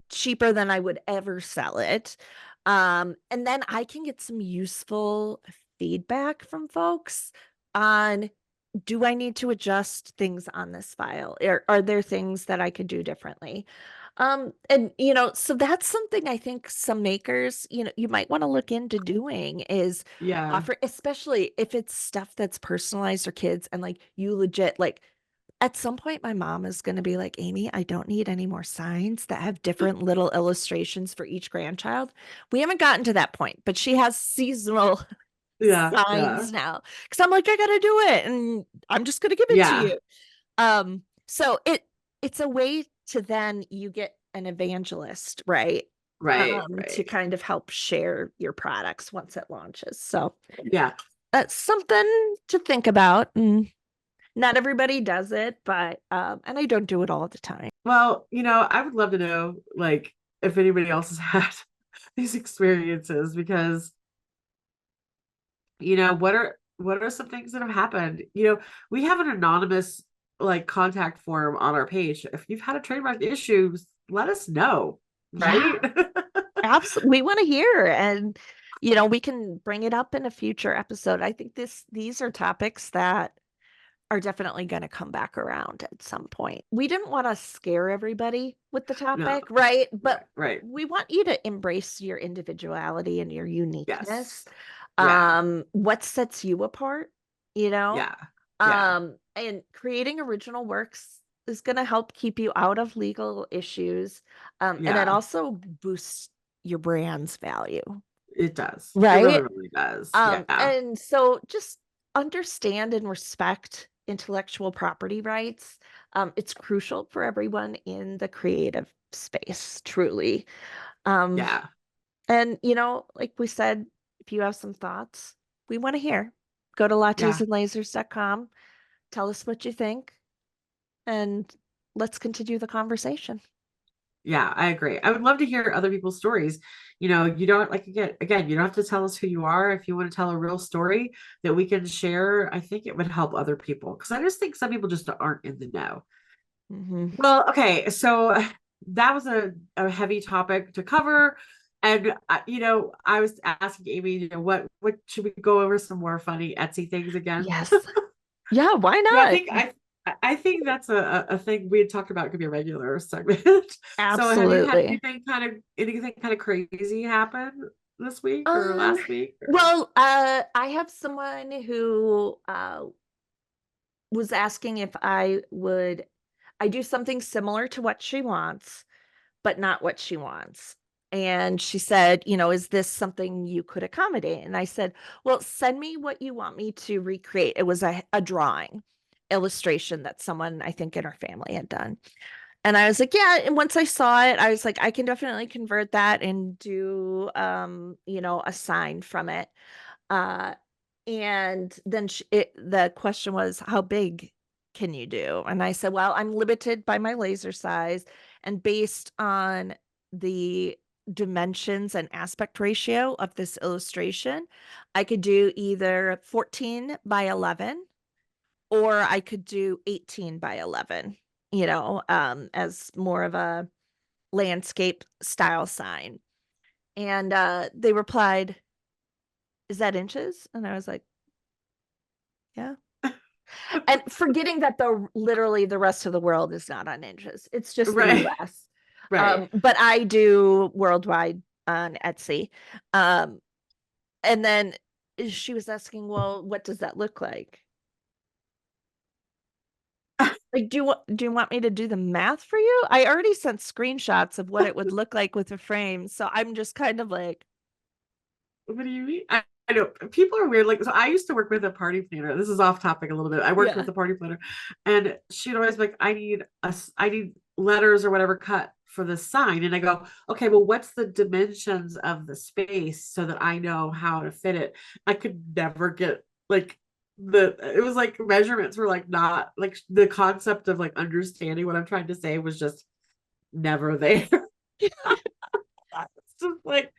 cheaper than I would ever sell it. And then I can get some useful feedback from folks on, do I need to adjust things on this file? Are there things that I could do differently? And so that's something I think some makers, you might want to look into doing is Yeah. offer, especially if it's stuff that's personalized or kids and like you legit like at some point, my mom is going to be like, Amy, I don't need any more signs that have different little illustrations for each grandchild. We haven't gotten to that point, but she has seasonal Yeah. Yeah. signs now. Because I'm like, I got to do it. And I'm just going to give it to Yeah. you. So it's a way to then you get an evangelist, right? Right. To Right. kind of help share your products once it launches. So Yeah. that's something to think about. And Not everybody does it, but and I don't do it all the time. Well, I would love to know, like, if anybody else has had these experiences, because, what are some things that have happened? We have an anonymous, like, contact form on our page. If you've had a trademark issue, let us know, Yeah, right? absolutely. We want to hear, and we can bring it up in a future episode. I think these are topics that are definitely going to come back around at some point. We didn't want to scare everybody with the No, topic, right? right, But right. we want you to embrace your individuality and your uniqueness. Yes. Yeah. What sets you apart, you know? Yeah. Yeah. And creating original works is going to help keep you out of legal issues. And it Yeah. also boosts your brand's value, It does. It really, right? really does. Yeah. And so just understand and respect intellectual property rights. It's crucial for everyone in the creative space, truly. Um, Yeah. and like we said, if you have some thoughts, we want to hear. Go to Yeah. lattesandlasers.com, tell us what you think, and let's continue the conversation. Yeah, I agree. I would love to hear other people's stories. You don't, like, again, you don't have to tell us who you are. If you want to tell a real story that we can share, I think it would help other people, because I just think some people just aren't in the know. Mm-hmm. Well, okay, so that was a heavy topic to cover. And I was asking Amy, what should we go over some more funny Etsy things again? Yes. Yeah, why I not? think I think that's a thing we had talked about. It could be a regular segment. So have you had Absolutely. anything kind of crazy happen this week or Um, last week? well, I have someone who was asking if I do something similar to what she wants, but not what she wants. And she said, is this something you could accommodate? And I said, well, send me what you want me to recreate. It was a drawing illustration that someone I think in her family had done. And I was like, yeah. And once I saw it, I was like, I can definitely convert that and do, a sign from it. Uh, and then the question was, how big can you do? And I said, well, I'm limited by my laser size. And based on the dimensions and aspect ratio of this illustration, I could do either 14 by 11 or I could do 18 by 11, as more of a landscape style sign. And they replied, is that inches? And I was like, yeah. And forgetting that literally the rest of the world is not on inches. It's just the Right. US. Right. But I do worldwide on Etsy. Um, and then she was asking, well, what does that look like? Like, do you want me to do the math for you? I already sent screenshots of what it would look like with a frame. So I'm just kind of like, What do you mean? I know people are weird. Like, so I used to work with a party planner. This is off topic a little bit. I worked yeah. with a party planner, and she'd always be like, I need letters or whatever cut for the sign. And I go, okay, well, what's the dimensions of the space so that I know how to fit it? I could never get, like, it was like measurements were, like, not, like, the concept of, like, understanding what I'm trying to say was just never there. It's just like,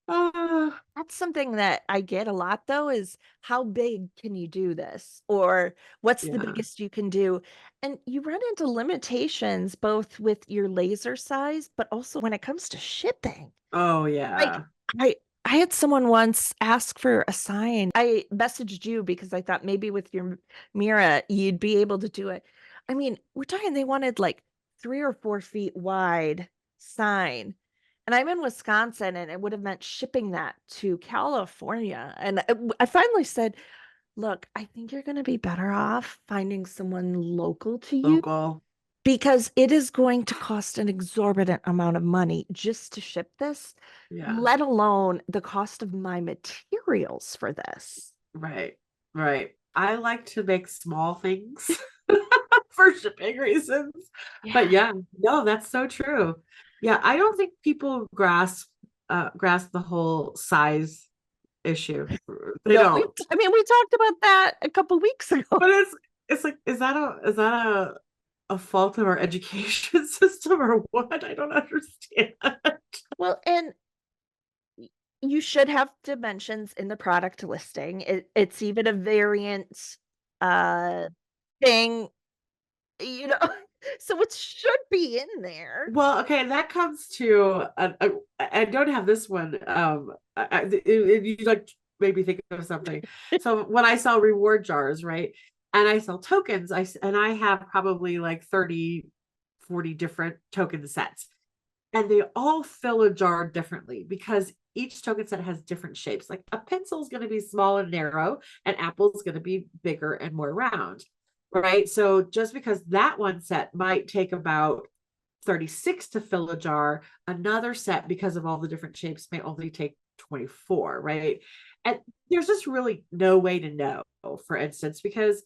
oh, That's something that I get a lot though, is how big can you do this? Or what's the yeah. biggest you can do? And you run into limitations both with your laser size, but also when it comes to shipping. Oh Like yeah. I I had someone once ask for a sign. I messaged you because I thought maybe with your Mira you'd be able to do it. I mean, we're talking they wanted like 3 or 4 feet wide sign. And I'm in Wisconsin and it would have meant shipping that to California. And I finally said, look, I think you're going to be better off finding someone local to you Local. because it is going to cost an exorbitant amount of money just to ship this, Yeah. let alone the cost of my materials for this. Right. Right. I like to make small things for shipping reasons. But Yeah. yeah, no, that's so true. Yeah, I don't think people grasp the whole size issue. They No, don't. I mean, we talked about that a couple weeks ago. But it's like, is that a fault of our education system or what? I don't understand. Well, and you should have dimensions in the product listing. It's even a variant uh thing, you know, so it should be in there. Well, okay, that comes to I don't have this one. You like made me think of something. So when I sell reward jars, right, and I sell tokens, and I have probably like 30, 40 different token sets, and they all fill a jar differently because each token set has different shapes. Like a pencil is going to be small and narrow, and apple is going to be bigger and more round, right? So just because that one set might take about 36 to fill a jar, another set, because of all the different shapes, may only take 24, right? And there's just really no way to know, for instance, because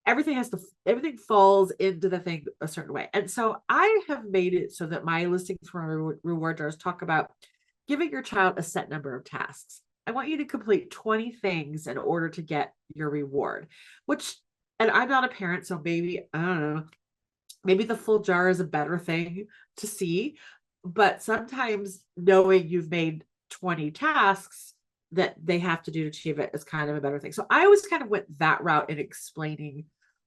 everything falls into the thing a certain way. And so I have made it so that my listings for reward jars talk about giving your child a set number of tasks. I want you to complete 20 things in order to get your reward, which, and I'm not a parent, so maybe, I don't know, maybe the full jar is a better thing to see, but sometimes knowing you've made 20 tasks that they have to do to achieve it is kind of a better thing. So I always kind of went that route in explaining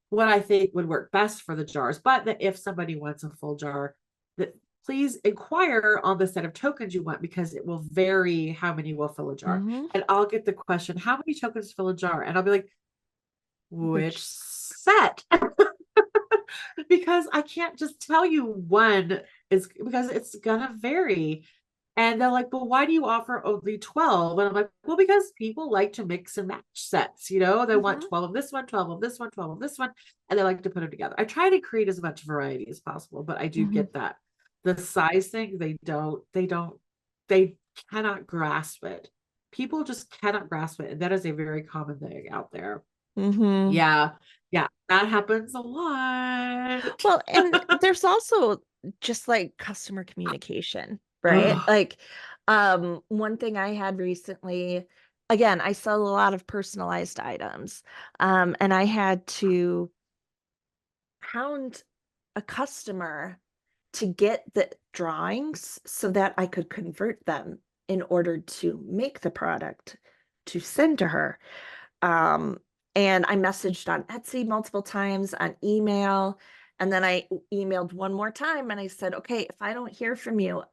what I think would work best for the jars, but that if somebody wants a full jar, that please inquire on the set of tokens you want, because it will vary how many will fill a jar. Mhm. And I'll get the question, how many tokens fill a jar? And I'll be like, which Which set? Because I can't just tell you one is, because it's gonna vary. And they're like, well, why do you offer only 12? And I'm like, well, because people like to mix and match sets, they want Mhm. 12 of this one, 12 of this one, 12 of this one, and they like to put them together. I try to create as much variety as possible, but I do Mhm. get that. The size thing, they cannot grasp it. People just cannot grasp it. And that is a very common thing out there. Mhm. Yeah. Yeah. That happens a lot. Well, and there's also just like customer communication, right? Ugh. Like, one thing I had recently, again, I sell a lot of personalized items, and I had to hound a customer to get the drawings so that I could convert them in order to make the product to send to her. Um, and I messaged on Etsy multiple times, on email, and then I emailed one more time and I said, okay, if I don't hear from you,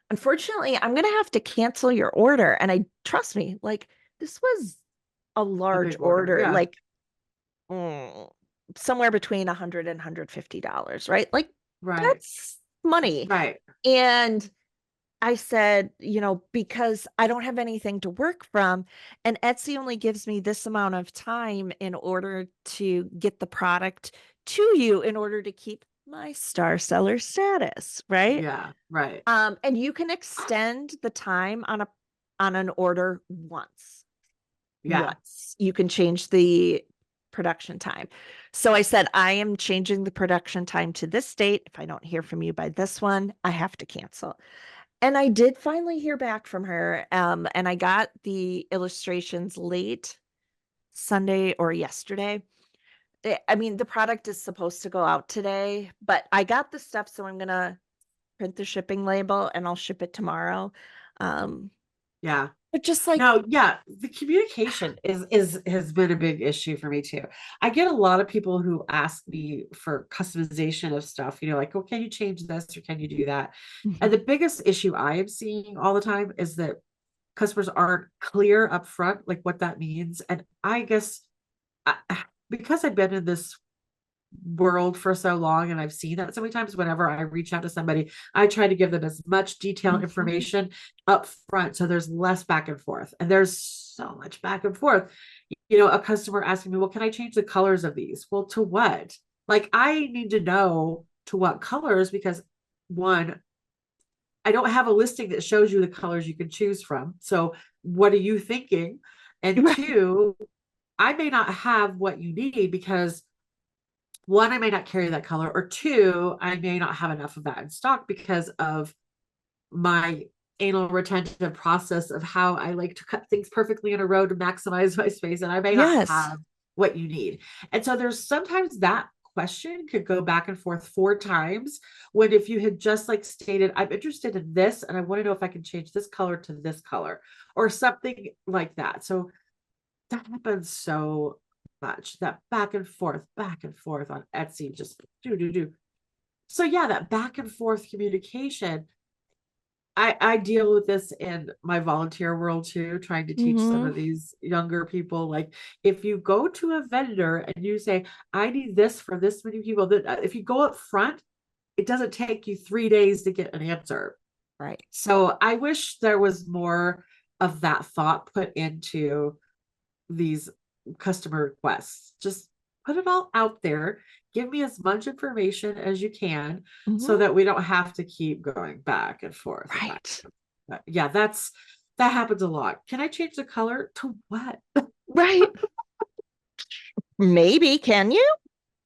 unfortunately, I'm gonna have to cancel your order. And I trust me, like this was a A large big order. order, Yeah. like mm, somewhere between 100 and $150, right? Like Right. that's money. Right. And I said, because I don't have anything to work from, and Etsy only gives me this amount of time in order to get the product to you in order to keep my star seller status, right? Yeah. Right. And you can extend the time on an order once. Yeah. Once. You can change the production time. So I said, I am changing the production time to this date. If I don't hear from you by this one, I have to cancel. And I did finally hear back from her. And I got the illustrations late Sunday or yesterday. I mean, the product is supposed to go out today, but I got the stuff, so I'm gonna print the shipping label and I'll ship it tomorrow. Um, Yeah. but just like, No, yeah, the communication is has been a big issue for me too. I get a lot of people who ask me for customization of stuff, like, oh, can you change this or can you do that? And Mhm. the biggest issue I am seeing all the time is that customers aren't clear up front, like what that means. And I guess I, because I've been in this world for so long and I've seen that so many times, whenever I reach out to somebody, I try to give them as much detailed Mhm. information up front so there's less back and forth. And there's so much back and forth. A customer asking me, well, can I change the colors of these? Well, to what? Like, I need to know to what colors, because one, I don't have a listing that shows you the colors you can choose from. So what are you thinking? And Right. two, I may not have what you need because one, I may not carry that color, or two, I may not have enough of that in stock because of my anal retentive process of how I like to cut things perfectly in a row to maximize my space. And I may not Yes. have what you need. And so there's sometimes that question could go back and forth 4 times, when if you had just like stated, I'm interested in this and I want to know if I can change this color to this color or something like that. So that happens so much, that back and forth on Etsy, just do. So yeah, that back and forth communication. I deal with this in my volunteer world too, trying to teach some Mm-hmm. of these younger people. Like, if you go to a vendor and you say, I need this for this many people, that if you go up front, it doesn't take you 3 days to get an answer. Right. So I wish there was more of that thought put into these customer requests. Just put it all out there. Give me as much information as you can so Mm-hmm. that we don't have to keep going back and forth and back. Right. Yeah, that happens a lot. Can I change the color to what? Right. Maybe. Can you?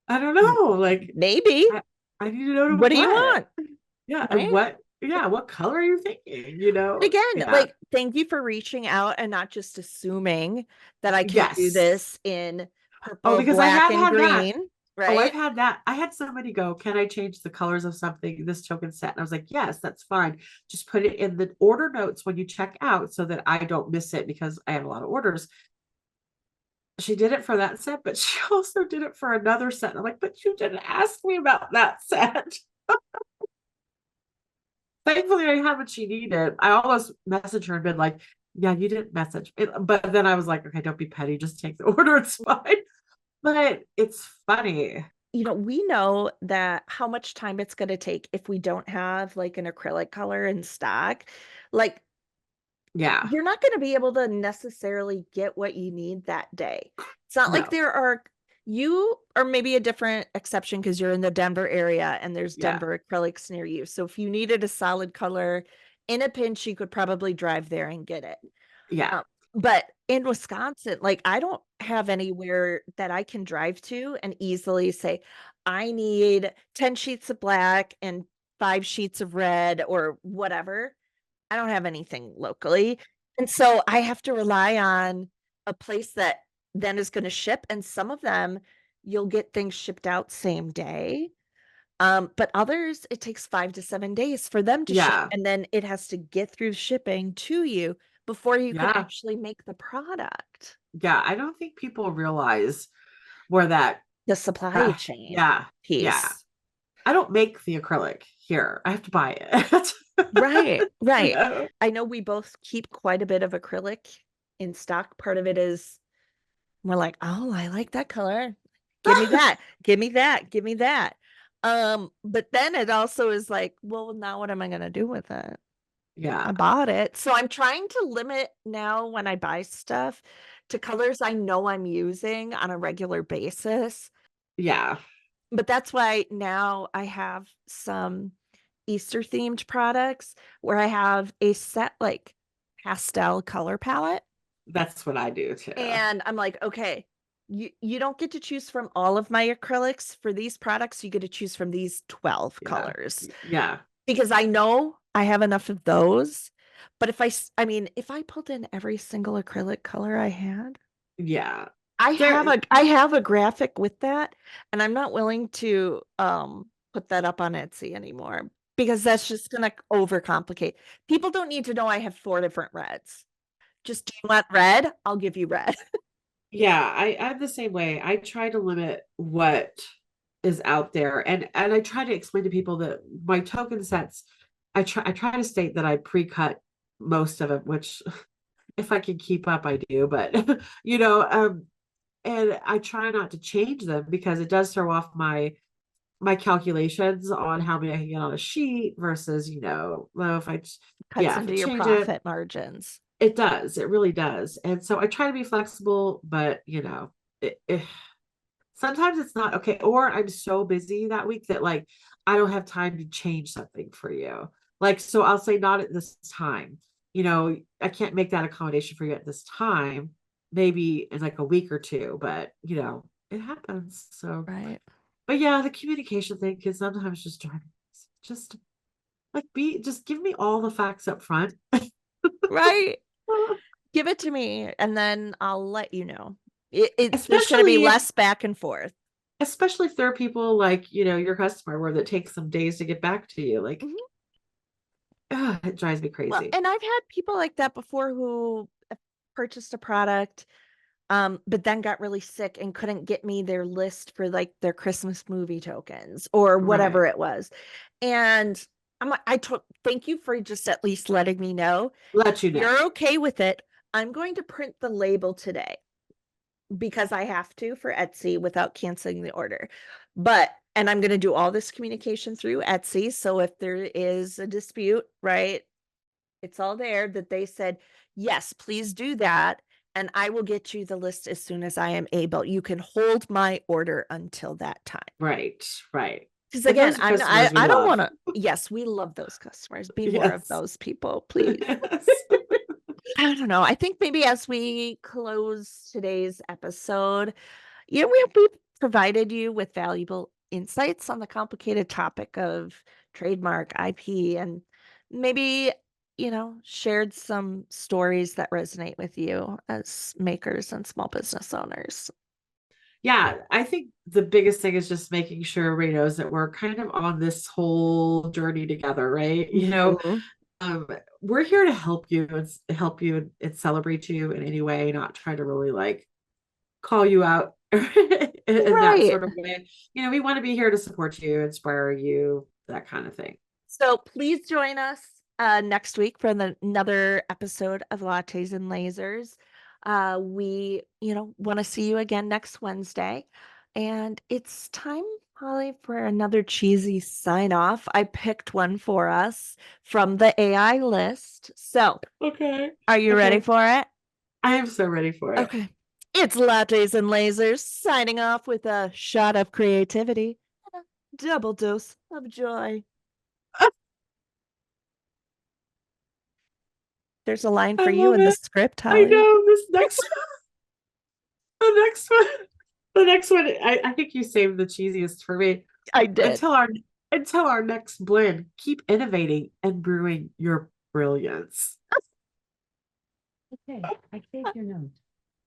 I don't know. Like, Maybe. I, I need to know to What do you what. want? Yeah, and Right. what color are you thinking? But again, Yeah. like, thank you for reaching out and not just assuming that I can do Yes. this in Oh, purple, because I black, have and had that. green. Oh, I've Right. had that. I had somebody go, can I change the colors of something, this token set? And I was like, yes, that's fine. Just put it in the order notes when you check out so that I don't miss it because I have a lot of orders. She did it for that set, but she also did it for another set. I'm like, but you didn't ask me about that set. Thankfully, I had what she needed. I almost messaged her and been like, yeah, you didn't message. But then I was like, okay, don't be petty. Just take the order. It's fine. But it's funny. We know that how much time it's going to take if we don't have like an acrylic color in stock. Like, Yeah. you're not going to be able to necessarily get what you need that day. It's not like No. you are maybe a different exception because you're in the Denver area and there's Yeah. Denver acrylics near you. So if you needed a solid color in a pinch, you could probably drive there and get it. Yeah. But in Wisconsin, like, I don't have anywhere that I can drive to and easily say, I need 10 sheets of black and 5 sheets of red or whatever. I don't have anything locally. And so I have to rely on a place that then is going to ship. And some of them you'll get things shipped out same day. But others, it takes 5 to 7 days for them to ship. Yeah. And then it has to get through shipping to you before you can Yeah. actually make the product. Yeah. I don't think people realize where The supply chain yeah. Yeah. piece. I don't make the acrylic here. I have to buy it. Right, You right. know? I know we both keep quite a bit of acrylic in stock. Part of it is we're like, oh, I like that color. Give me that. Give me that. Give me that. But then it also is like, well, now what am I going to do with it? Yeah. I bought it. So I'm trying to limit now when I buy stuff to colors I know I'm using on a regular basis. Yeah. But that's why now I have some Easter themed products where I have a set like pastel color palette. That's what I do too. And I'm like, okay, you don't get to choose from all of my acrylics for these products. You get to choose from these 12 Yeah. colors Yeah. because I know I have enough of those. But I mean, if I pulled in every single acrylic color I had, Yeah. I There, have a graphic with that, and I'm not willing to put that up on Etsy anymore because that's just gonna overcomplicate. People don't need to know I have 4 different reds. Just, do you want red? I'll give you red. yeah, I'm the same way. I try to limit what is out there, and I try to explain to people that my token sets, I try to state that I pre-cut most of it, which if I can keep up, I do, but and I try not to change them because it does throw off my calculations on how many I can get on a sheet versus, well, if I just, Cuts yeah, if I into your change it, profit margins. it does, it really does. And so I try to be flexible, but sometimes it's not okay. Or I'm so busy that week that like I don't have time to change something for you. Like, so I'll say not at this time. I can't make that accommodation for you at this time, maybe in like a week or two, but it happens. So, Right. but yeah, the communication thing can sometimes just drive me just like just give me all the facts up front. Right. Give it to me and then I'll let you know. There's going to be Especially less back and forth. especially if there are people like, your customer where that takes some days to get back to you. Like, Mhm. it drives me Well, crazy. and I've had people like that before who purchased a product, but then got really sick and couldn't get me their list for like their Christmas movie tokens or whatever Right. it was. And thank you for just at least letting me know. Let you know. You're okay with it. I'm going to print the label today because I have to for Etsy without canceling the order. And I'm going to do all this communication through Etsy. So if there is a dispute, right, it's all there that they said, yes, please do that. And I will get you the list as soon as I am able. You can hold my order until that time. Right. Right. Because And again, those are customers we I don't love. want to, yes, we love those customers. Be more of Yes. those people, please. Yes. I don't know. I think maybe as we close today's episode, we've provided you with valuable insights on the complicated topic of trademark IP and maybe, shared some stories that resonate with you as makers and small business owners. Yeah, I think the biggest thing is just making sure everybody knows that we're kind of on this whole journey together, right? Mhm. Um, we're here to help you and help you and celebrate you in any way, not try to really like call you out in that Right. sort of way. We want to be here to support you, inspire you, that kind of thing. So please join us next week for another episode of Lattes and Lasers. We, want to see you again next Wednesday. And it's time, Holly, for another cheesy sign off. I picked one for us from the AI list. So, Okay. are you ready for it? I am so ready for it. Okay. It's Lattes and Lasers signing off with a shot of creativity and a double dose of joy. There's a line I for you love in the it. script, I Holly. know this next the next one. The next one, I think you saved the cheesiest for me. I did. Until our next blend, keep innovating and brewing your brilliance. Okay, I saved your note.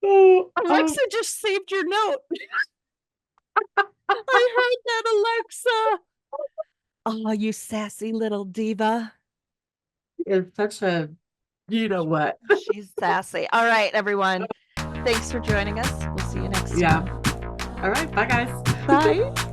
Oh, Alexa just saved your note. I heard that, Alexa. Oh, you sassy little diva. it's such a, you know what? She's sassy. All right, everyone. Thanks for joining us. We'll see you next Yeah. time. All right. Bye, guys. Bye.